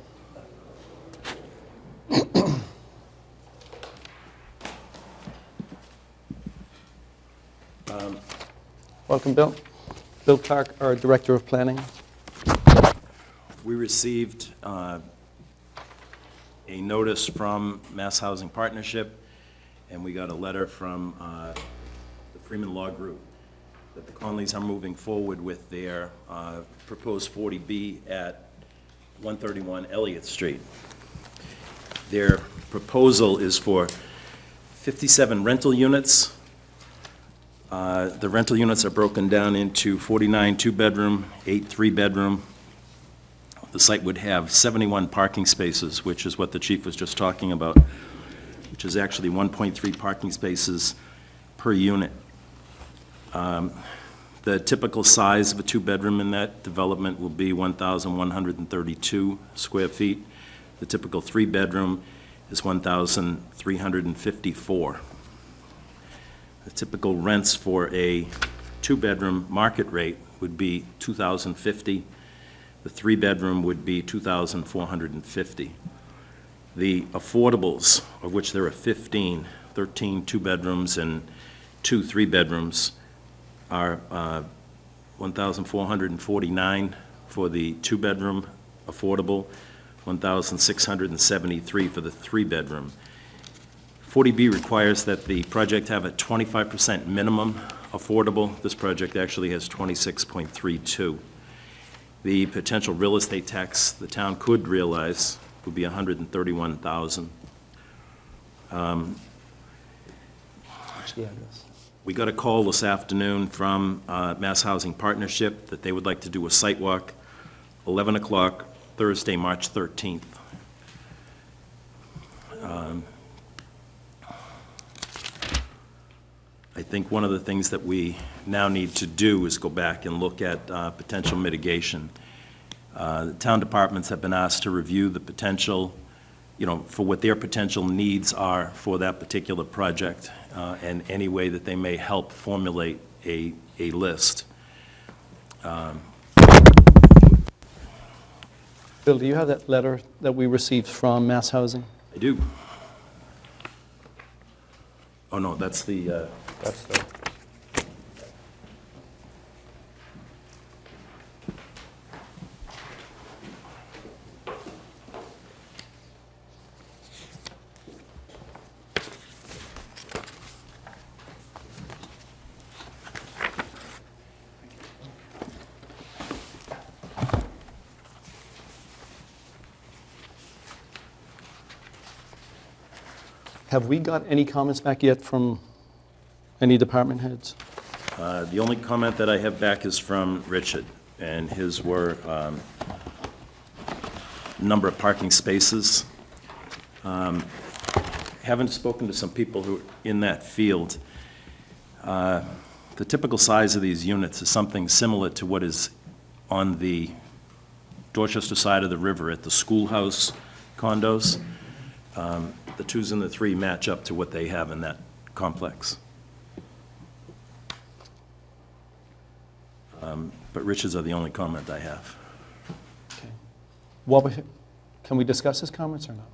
Welcome, Bill. Bill Clark, our Director of Planning. We received a notice from Mass Housing Partnership, and we got a letter from the Freeman Law Group that the Conleys are moving forward with their proposed 40B at 131 Elliott Street. Their proposal is for 57 rental units. The rental units are broken down into 49 two-bedroom, 8 three-bedroom. The site would have 71 parking spaces, which is what the chief was just talking about, which is actually 1.3 parking spaces per unit. The typical size of a two-bedroom in that development will be 1,132 square feet. The typical three-bedroom is 1,354. The typical rents for a two-bedroom market rate would be $2,050. The three-bedroom would be $2,450. The affordables, of which there are 15, 13 two-bedrooms and 2 three-bedrooms, are $1,449 for the two-bedroom affordable, $1,673 for the three-bedroom. 40B requires that the project have a 25% minimum affordable. This project actually has 26.32. The potential real estate tax the town could realize would be $131,000. We got a call this afternoon from Mass Housing Partnership that they would like to do a site walk, 11 o'clock, Thursday, March 13th. I think one of the things that we now need to do is go back and look at potential mitigation. The town departments have been asked to review the potential, for what their potential needs are for that particular project, and any way that they may help formulate a list. Bill, do you have that letter that we received from Mass Housing? I do. Oh, no, that's the... Have we got any comments back yet from any department heads? The only comment that I have back is from Richard, and his were number of parking spaces. Having spoken to some people who are in that field, the typical size of these units is something similar to what is on the Dorchester side of the river at the schoolhouse condos. The twos and the three match up to what they have in that complex. But Richards are the only comment I have. Okay. What, can we discuss his comments or not?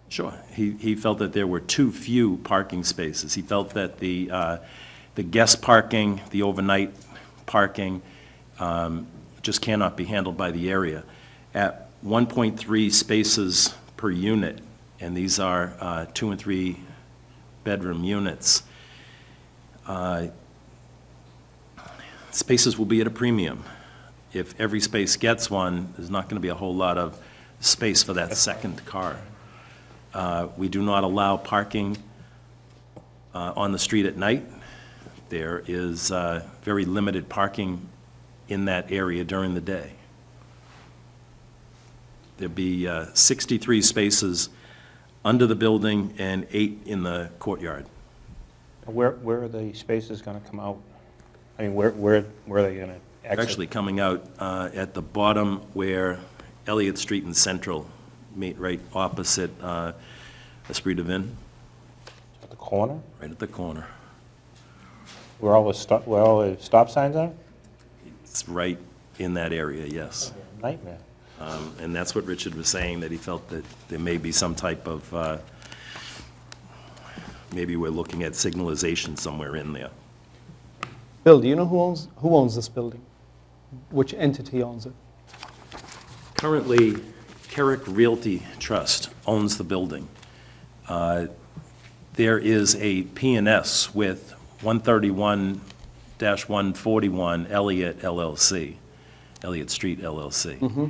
Sure. He felt that there were too few parking spaces. He felt that the guest parking, the overnight parking, just cannot be handled by the area. At 1.3 spaces per unit, and these are 2 and 3 bedroom units, spaces will be at a premium. If every space gets one, there's not going to be a whole lot of space for that second car. We do not allow parking on the street at night. There is very limited parking in that area during the day. There'd be 63 spaces under the building and 8 in the courtyard. Where are the spaces going to come out? I mean, where are they going to exit? Actually coming out at the bottom where Elliott Street and Central meet, right opposite Esprit de Vin. At the corner? Right at the corner. Where all the stop signs are? It's right in that area, yes. Nightmare. And that's what Richard was saying, that he felt that there may be some type of, maybe we're looking at signalization somewhere in there. Bill, do you know who owns this building? Which entity owns it? Currently, Carrick Realty Trust owns the building. There is a P&S with 131-141 Elliott LLC, Elliott Street LLC. Mm-hmm.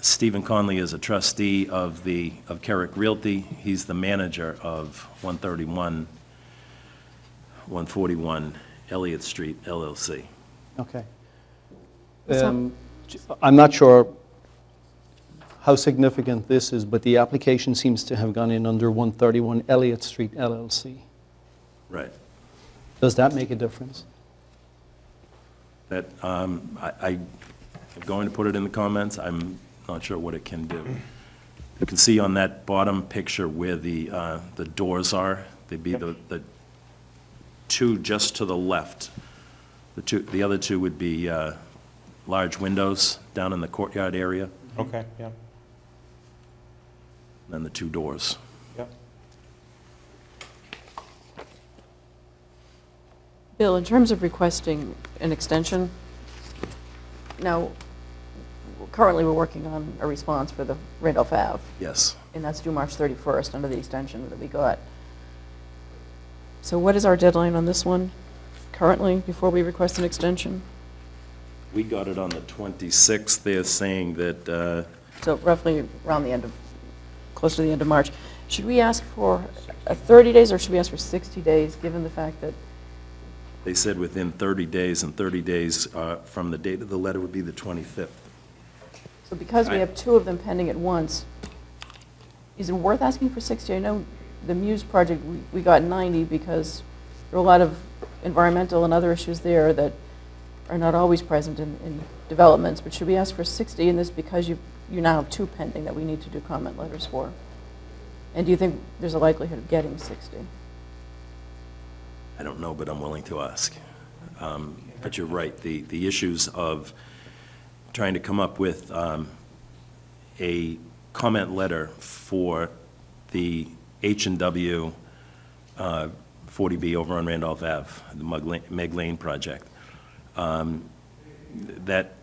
Stephen Conley is a trustee of Carrick Realty. He's the manager of 141 Elliott Street LLC. Okay. I'm not sure how significant this is, but the application seems to have gone in under 131 Elliott Street LLC. Right. Does that make a difference? That, I'm going to put it in the comments. I'm not sure what it can do. You can see on that bottom picture where the doors are. They'd be the two just to the left. The other two would be large windows down in the courtyard area, Okay, yeah. and then the two doors. Yep. Bill, in terms of requesting an extension, now, currently we're working on a response for the Randolph Ave, Yes. and that's due March 31st under the extension that we got. So what is our deadline on this one currently, before we request an extension? We got it on the 26th. They're saying that, So roughly around the end of, close to the end of March. Should we ask for 30 days, or should we ask for 60 days, given the fact that, they said within 30 days, and 30 days from the date of the letter would be the 25th. so because we have two of them pending at once, is it worth asking for 60? I know the Muse project, we got 90 because there are a lot of environmental and other issues there that are not always present in developments, but should we ask for 60 in this because you now have two pending that we need to do comment letters for? And do you think there's a likelihood of getting 60? I don't know, but I'm willing to ask. But you're right, the issues of trying to come up with a comment letter for the H&W 40B over on Randolph Ave, the Meg Lane project, that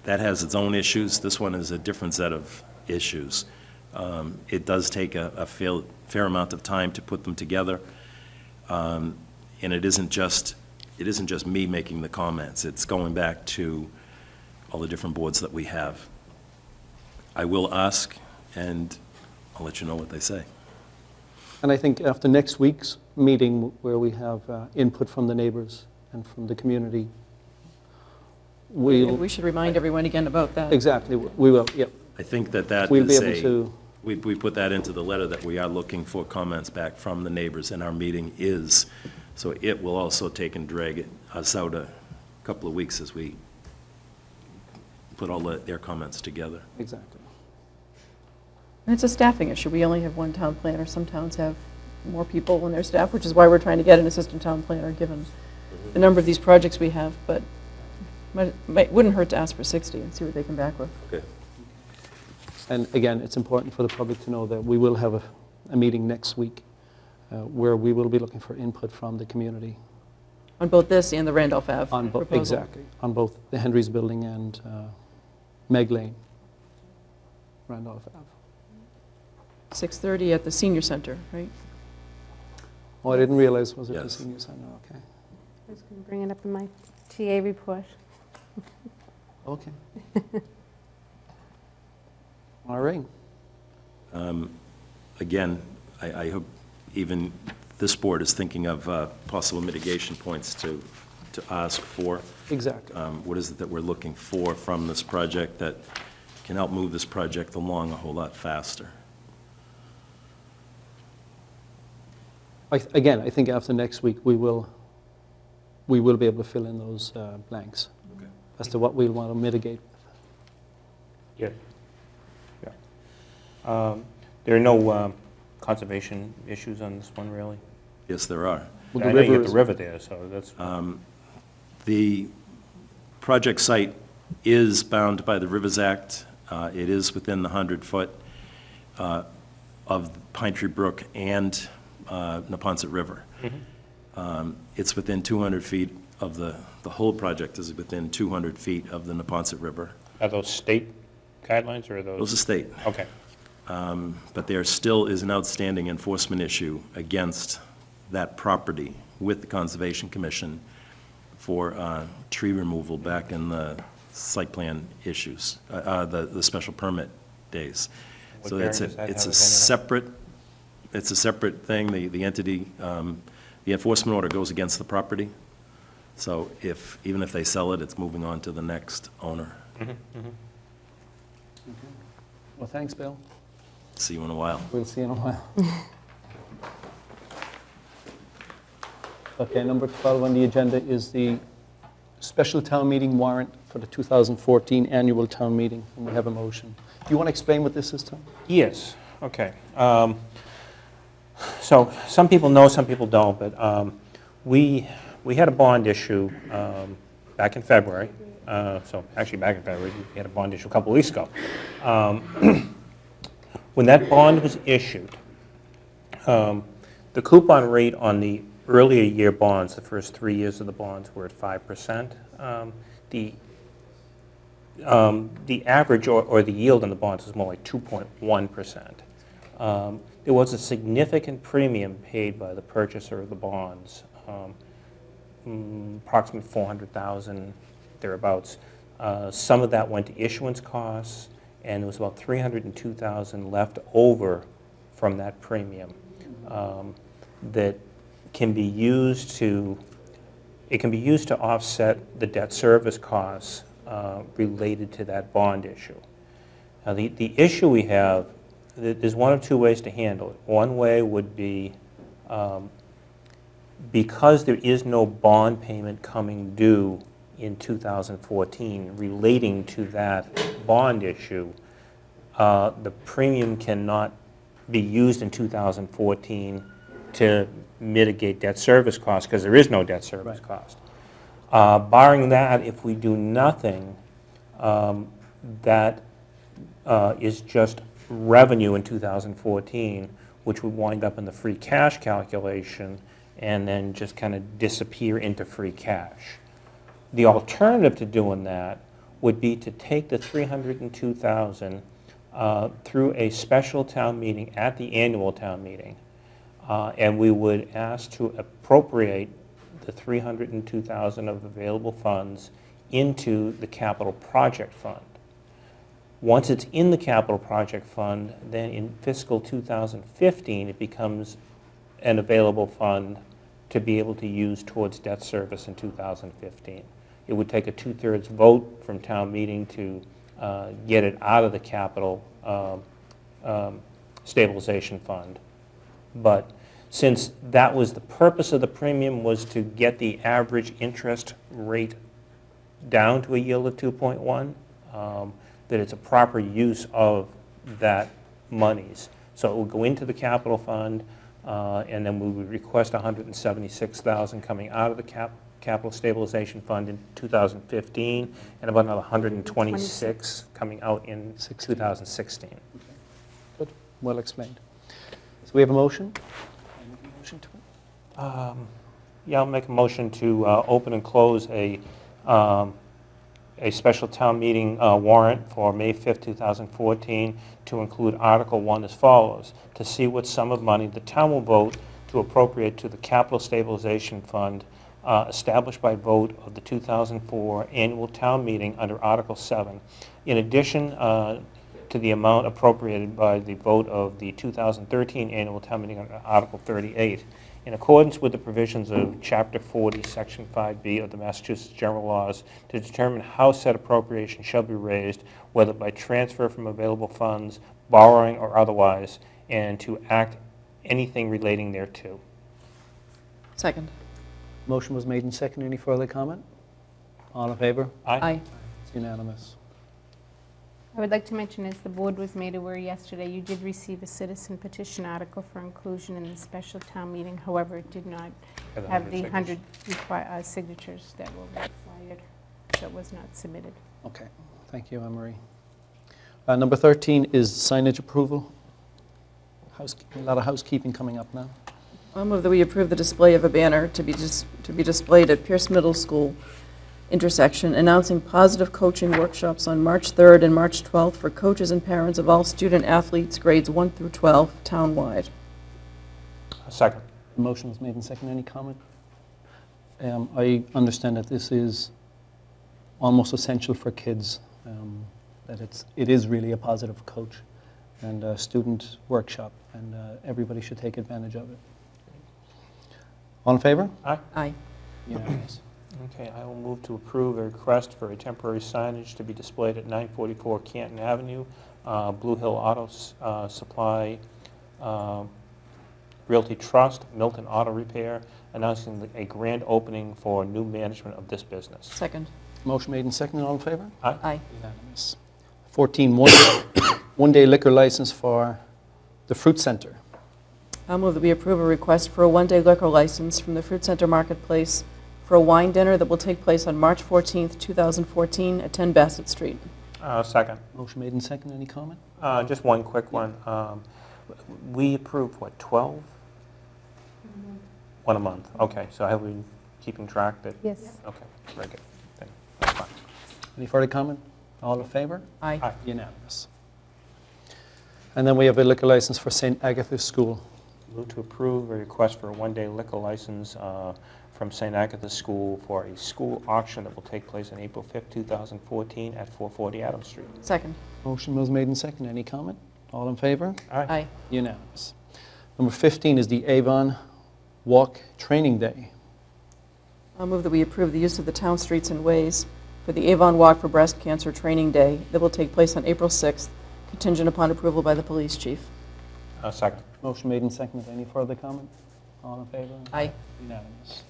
has its own issues. This one is a different set of issues. It does take a fair amount of time to put them together. And it isn't just me making the comments. It's going back to all the different boards that we have. I will ask, and I'll let you know what they say. And I think after next week's meeting, where we have input from the neighbors and from the community, We should remind everyone again about that. Exactly, we will, yep. I think that We'll be is able to, we put that into the letter, that we are looking for comments back from the neighbors, and our meeting is. So it will also take and drag us out a couple of weeks as we put all their comments together. exactly. And it's a staffing issue. We only have one town planner. Some towns have more people in their staff, which is why we're trying to get an assistant town planner, given the number of these projects we have. But wouldn't hurt to ask for 60 and see what they come back with. Okay. And again, it's important for the public to know that we will have a meeting next week where we will be looking for input from the community. On both this and the Randolph Ave On proposal. exactly, on both the Henry's Building and Meg Lane, Randolph Ave. 6:30 at the senior center, right? Oh, I didn't realize, was it the Yes. senior center? Okay. I was going to bring it up in my TA report. Okay. All right. Again, I hope even this board is thinking of possible mitigation points to ask for. Exactly. What is it that we're looking for from this project that can help move this project along a whole lot faster? Again, I think after next week, we will be able to fill in those blanks Okay. as to what we'll want to mitigate. Yeah. Yeah. There are no conservation issues on this one, really? Yes, there are. Well, I the know you river have is- the river there, so that's, The project site is bound by the Rivers Act. It is within the 100-foot of Pine Tree Brook and Neponset River. It's within 200 feet of the whole project is within 200 feet of the Neponset River. are those state guidelines, or are those? Those are state. Okay. But there still is an outstanding enforcement issue against that property with the Conservation Commission for tree removal back in the site plan issues, the special permit days. What So bearing it's does that have, a if separate, it's a separate thing. The entity, the enforcement order goes against the property. So even if they sell it, it's moving on to the next owner. Well, thanks, Bill. See you in a while. We'll see you in a while. Okay, number 12 on the agenda is the special town meeting warrant for the 2014 annual town meeting, and we have a motion. Do you want to explain what this is, Tom? Yes, okay. So some people know, some people don't, but we had a bond issue back in February. So actually back in February, we had a bond issue a couple of weeks ago. When that bond was issued, the coupon rate on the earlier year bonds, the first 3 years of the bonds, were at 5%. the average or the yield on the bonds was more like 2.1%. There was a significant premium paid by the purchaser of the bonds, approximately $400,000, thereabouts. Some of that went to issuance costs, and there was about $302,000 left over from that premium that can be used to, it can be used to offset the debt service costs related to that bond issue. Now, the issue we have, there's one of two ways to handle it. One way would be, because there is no bond payment coming due in 2014 relating to that bond issue, the premium cannot be used in 2014 to mitigate debt service costs, because there is no debt service cost. Barring that, if we do nothing, that is just revenue in 2014, which would wind up in the free cash calculation and then just kind of disappear into free cash. The alternative to doing that would be to take the $302,000 through a special town meeting at the annual town meeting, and we would ask to appropriate the $302,000 of available funds into the capital project fund. Once it's in the capital project fund, then in fiscal 2015, it becomes an available fund to be able to use towards debt service in 2015. It would take a 2/3 vote from town meeting to get it out of the capital stabilization fund. But since that was the purpose of the premium, was to get the average interest rate down to a yield of 2.1, that it's a proper use of that monies. So it will go into the capital fund, and then we would request $176,000 coming out of the capital stabilization fund in 2015, and about another $126 coming out in 2016. Good, well explained. So we have a motion? Yeah, I'll make a motion to open and close a special town meeting warrant for May 5th, 2014, to include Article 1 as follows: to see what sum of money the town will vote to appropriate to the Capital Stabilization Fund established by vote of the 2004 annual town meeting under Article 7, in addition to the amount appropriated by the vote of the 2013 annual town meeting under Article 38. In accordance with the provisions of Chapter 40, Section 5B of the Massachusetts General Laws, to determine how said appropriation shall be raised, whether by transfer from available funds, borrowing, or otherwise, and to act anything relating thereto. Second. Motion was made and seconded. Any further comment? All in favor? Aye. It's unanimous. I would like to mention, as the board was made aware yesterday, you did receive a citizen petition article for inclusion in the special town meeting. However, it did not have the 100 signatures that were required, so it was not submitted. Okay, thank you, Anne Marie. Number 13 is signage approval. A lot of housekeeping coming up now. I'll move that we approve the display of a banner to be displayed at Pierce Middle School intersection announcing positive coaching workshops on March 3rd and March 12th for coaches and parents of all student athletes grades 1 through 12 townwide. Second. The motion was made and seconded. Any comment? I understand that this is almost essential for kids, that it is really a positive coach and a student workshop, and everybody should take advantage of it. All in favor? Aye. Aye. Unanimous. Okay, I will move to approve a request for a temporary signage to be displayed at 944 Canton Avenue, Blue Hill Auto Supply, Realty Trust, Milton Auto Repair, announcing a grand opening for new management of this business. Second. Motion made and seconded. All in favor? Aye. Aye. Unanimous. 14, one-day liquor license for the Fruit Center. I'll move that we approve a request for a one-day liquor license from the Fruit Center Marketplace for a wine dinner that will take place on March 14th, 2014 at 10 Bassett Street. Second. Motion made and seconded. Any comment? Just one quick one. We approved, what, 12? One a month. Okay, so have we keeping track that? Yes. Okay, very good. That's fine. Any further comment? All in favor? Aye. Aye. Unanimous. And then we have a liquor license for St. Agatha's School. Move to approve a request for a one-day liquor license from St. Agatha's School for a school auction that will take place on April 5th, 2014 at 440 Adams Street. Second. Motion was made and seconded. Any comment? All in favor? Aye. Unanimous. Number 15 is the Avon Walk Training Day. I'll move that we approve the use of the town streets and ways for the Avon Walk for Breast Cancer Training Day that will take place on April 6th, contingent upon approval by the police chief. Second. Motion made and seconded. Any further comment? All in favor? Aye. Unanimous.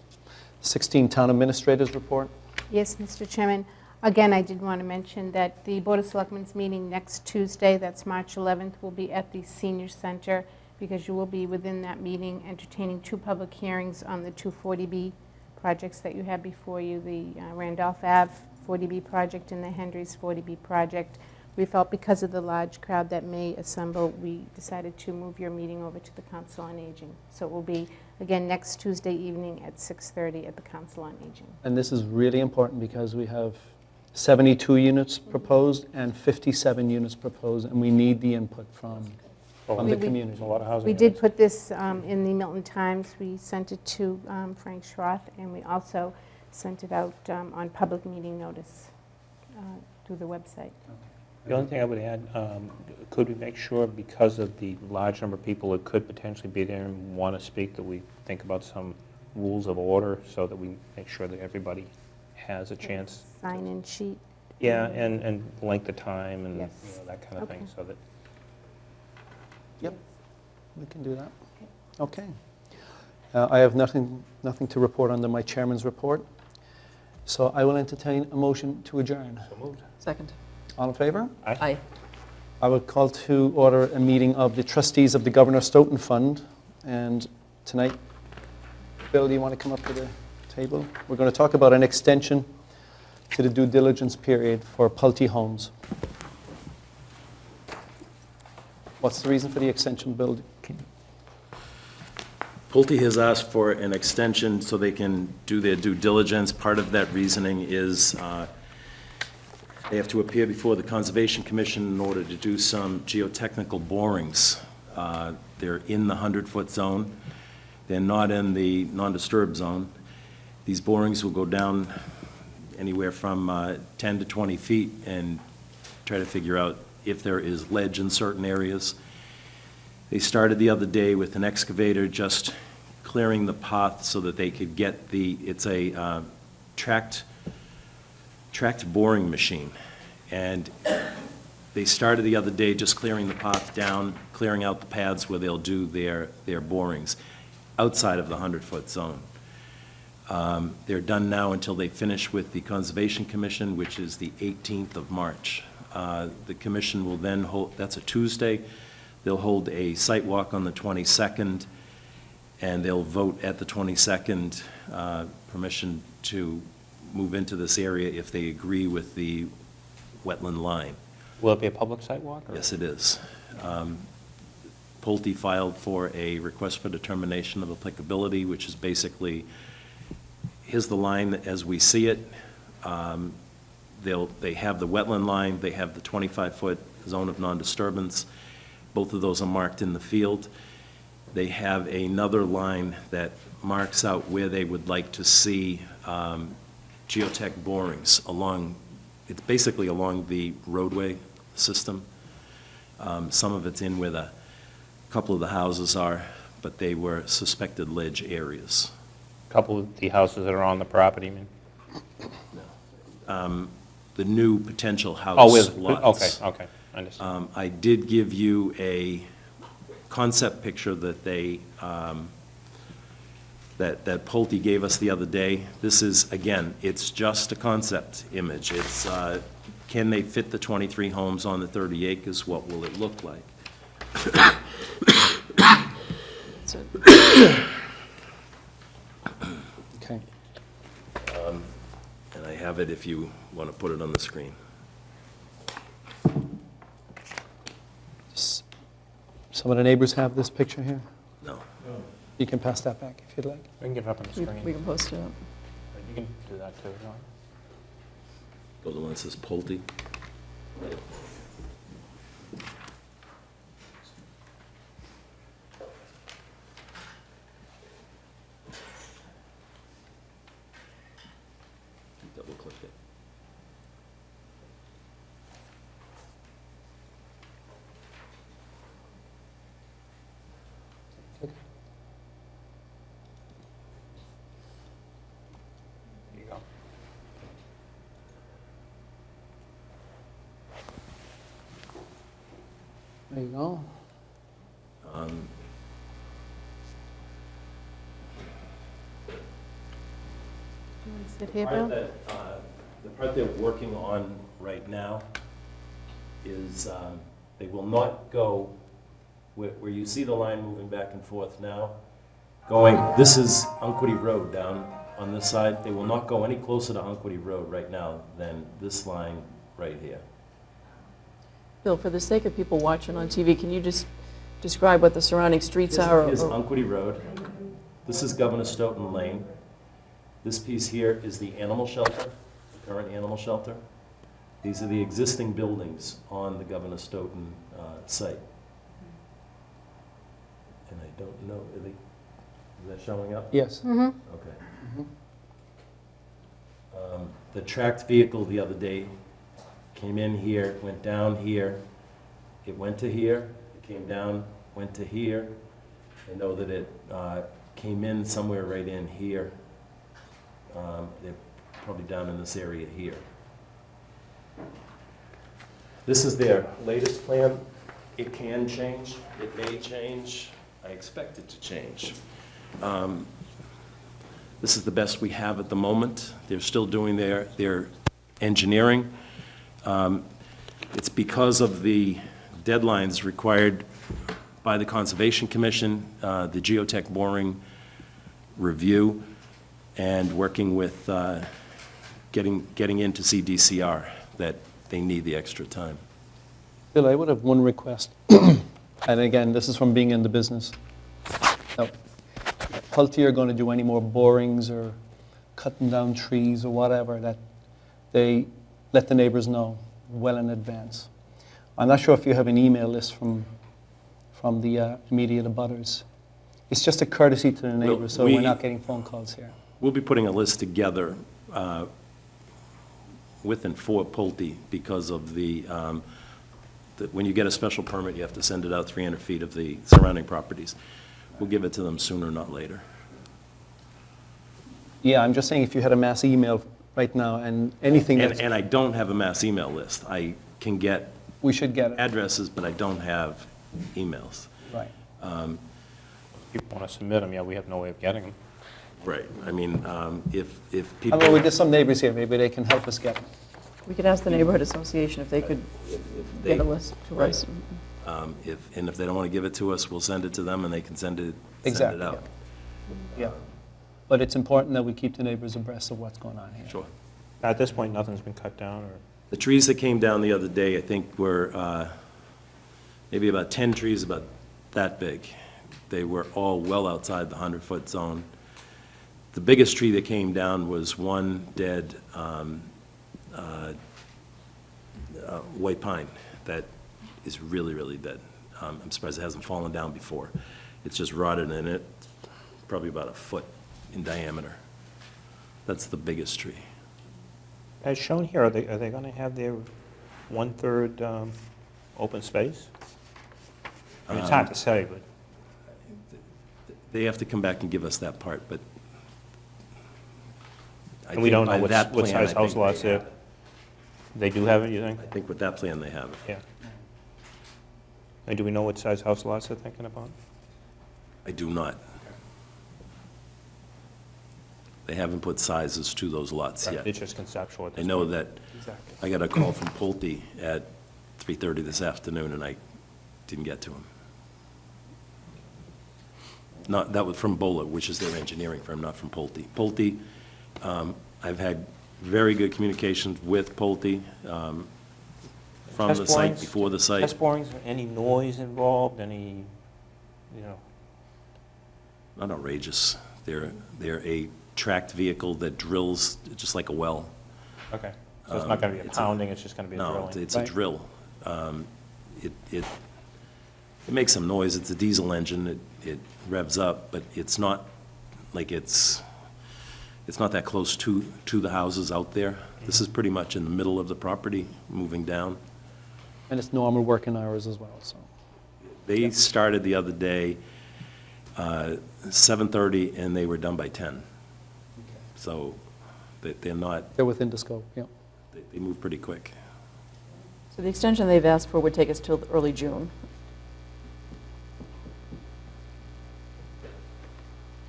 16, Town Administrators Report. Yes, Mr. Chairman. Again, I did want to mention that the Board of Selectmen's meeting next Tuesday, that's March 11th, will be at the Senior Center, because you will be within that meeting entertaining 2 public hearings on the 240B projects that you have before you, the Randolph Ave 40B project and the Hendry's 40B project. We felt because of the large crowd that may assemble, we decided to move your meeting over to the Council on Aging. So it will be, again, next Tuesday evening at 6:30 at the Council on Aging. And this is really important because we have 72 units proposed and 57 units proposed, and we need the input from the community. A lot of housing. We did put this in the Milton Times. We sent it to Frank Schroth, and we also sent it out on public meeting notice through the website. The only thing I would add, could we make sure, because of the large number of people that could potentially be there and want to speak, that we think about some rules of order so that we make sure that everybody has a chance? Sign-in sheet. Yeah, and length of time and Yes. that kind of thing, Okay. so that. Yep, we can do that. Okay. I have nothing to report under my chairman's report, so I will entertain a motion to adjourn. So moved. Second. All in favor? Aye. I will call to order a meeting of the trustees of the Governor Stoughton Fund, and tonight, Bill, do you want to come up to the table? We're going to talk about an extension to the due diligence period for Pulte Homes. What's the reason for the extension, Bill? Pulte has asked for an extension so they can do their due diligence. Part of that reasoning is they have to appear before the Conservation Commission in order to do some geotechnical borings. They're in the 100-foot zone. They're not in the non-disturb zone. These borings will go down anywhere from 10 to 20 feet and try to figure out if there is ledge in certain areas. They started the other day with an excavator just clearing the path so that they could get it's a tracked boring machine. And they started the other day just clearing the path down, clearing out the paths where they'll do their borings outside of the 100-foot zone. They're done now until they finish with the Conservation Commission, which is the 18th of March. The commission will then hold, that's a Tuesday, they'll hold a site walk on the 22nd, and they'll vote at the 22nd permission to move into this area if they agree with the wetland line. Will it be a public sidewalk? Or? Yes, it is. Pulte filed for a request for determination of applicability, which is basically, here's the line as we see it. They have the wetland line, they have the 25-foot zone of non-disturbance. Both of those are marked in the field. They have another line that marks out where they would like to see geotech borings along, it's basically along the roadway system. Some of it's in where a couple of the houses are, but they were suspected ledge areas. A couple of the houses that are on the property, you mean? The new potential house lots. Okay, I understand. I did give you a concept picture that that Pulte gave us the other day. This is, again, it's just a concept image. It's, can they fit the 23 homes on the 30 acres? What will it look like? That's it. Okay. And I have it if you want to put it on the screen. Some of the neighbors have this picture here. No. You can pass that back if you'd like. We can get it up on the screen. We can post it up. You can do that too. Go to the one that says Pulte. Double click it. There you go. There you go. Do you want to sit here, Part Bill? that, the part they're working on right now is they will not go where you see the line moving back and forth now, going, this is Unquity Road down on this side. They will not go any closer to Unquity Road right now than this line right here. Bill, for the sake of people watching on TV, can you just describe what the surrounding streets This are? is Unquity Road. This is Governor Stoughton Lane. This piece here is the animal shelter, the current animal shelter. These are the existing buildings on the Governor Stoughton site. And I don't know, is that showing up? Yes. Mm-hmm. Okay. The tracked vehicle the other day came in here, went down here, it went to here, it came down, went to here. I know that it came in somewhere right in here. They're probably down in this area here. This is their latest plan. It can change, it may change. I expect it to change. This is the best we have at the moment. They're still doing their engineering. It's because of the deadlines required by the Conservation Commission, the geotech boring review, and working with getting into CDCR, that they need the extra time. Bill, I would have one request. And again, this is from being in the business. Now, Pulte are going to do any more borings or cutting down trees or whatever, that they let the neighbors know well in advance. I'm not sure if you have an email list from the immediate abutters. It's just a courtesy to the neighbors, so we're not getting phone calls here. We'll be putting a list together with and for Pulte because of when you get a special permit, you have to send it out 300 feet of the surrounding properties. We'll give it to them sooner, not later. Yeah, I'm just saying if you had a mass email right now and anything that's... And I don't have a mass email list. I can get We should get it. addresses, but I don't have emails. Right. People want to submit them, yeah, we have no way of getting them. Right. I mean, if I people... know there's some neighbors here, maybe they can help us get them. We could ask the neighborhood association if they could get a list to Right. us. If they don't want to give it to us, we'll send it to them, and they can send it Exactly, out. Yeah. But it's important that we keep the neighbors abreast of what's going on here. Sure. At this point, nothing's been cut down, or? The trees that came down the other day, I think were maybe about 10 trees about that big. They were all well outside the 100-foot zone. The biggest tree that came down was one dead white pine that is really, really dead. I'm surprised it hasn't fallen down before. It's just rotted in it, probably about a foot in diameter. That's the biggest tree. As shown here, are they going to have their 1/3 open space? I mean, it's hard to say, but They have to come back and give us that part, but I and we think don't by know that what plan, size I house think lots they there. have it. They do have it, you think? I think with that plan, they have it. Yeah. And do we know what size house lots they're thinking about? I do not. They haven't put sizes to those lots Right, yet. it's just conceptual at I this know point. that Exactly. I got a call from Pulte at 3:30 this afternoon, and I didn't get to him. Not, that was from Bola, which is their engineering firm, not from Pulte. Pulte, I've had very good communications with Pulte from the Test site, borings? before the site. Test borings, any noise involved, any, you know? Not outrageous. They're a tracked vehicle that drills just like a well. Okay. So it's not going to be a It's a- pounding, it's just going to be a No, drilling? it's a Right. drill. It makes some noise, it's a diesel engine, it revs up, but it's not like it's not that close to the houses out there. This is pretty much in the middle of the property, moving down. And it's normal working hours as well, so. They started the other day, 7:30, and they were done by 10. So they're not, They're within the scope, yeah. they move pretty quick. So the extension they've asked for would take us till early June.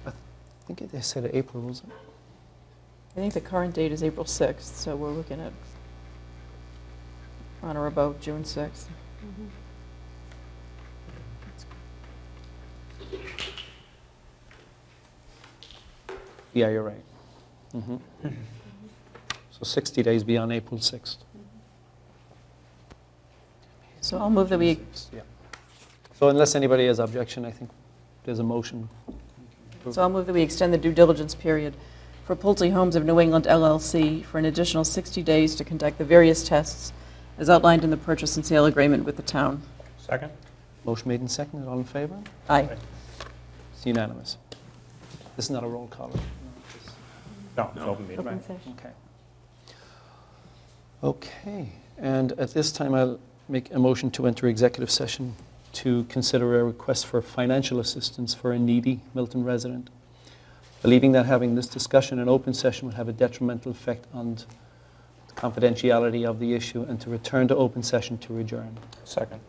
I think they said April, was it? I think the current date is April 6th, so we're looking at on or about June 6th. Yeah, you're right. So 60 days beyond April 6th. So I'll move that we, Yeah. So unless anybody has objection, I think there's a motion. extend the due diligence period for Pulte Homes of New England LLC for an additional 60 days to conduct the various tests as outlined in the purchase and sale agreement with the town. Second? Motion made and seconded, all in favor? Aye. It's unanimous. This is not a roll call. No, it's open meeting. Open session. Okay. Okay, and at this time, I'll make a motion to enter executive session to consider a request for financial assistance for a needy Milton resident, believing that having this discussion in open session would have a detrimental effect on the confidentiality of the issue, and to return to open session to adjourn. Second?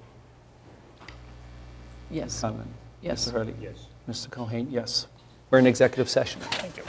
Yes. Conlon? Yes. Mr. Hurley? Yes. Mr. Cohen, yes. We're in executive session. Thank you.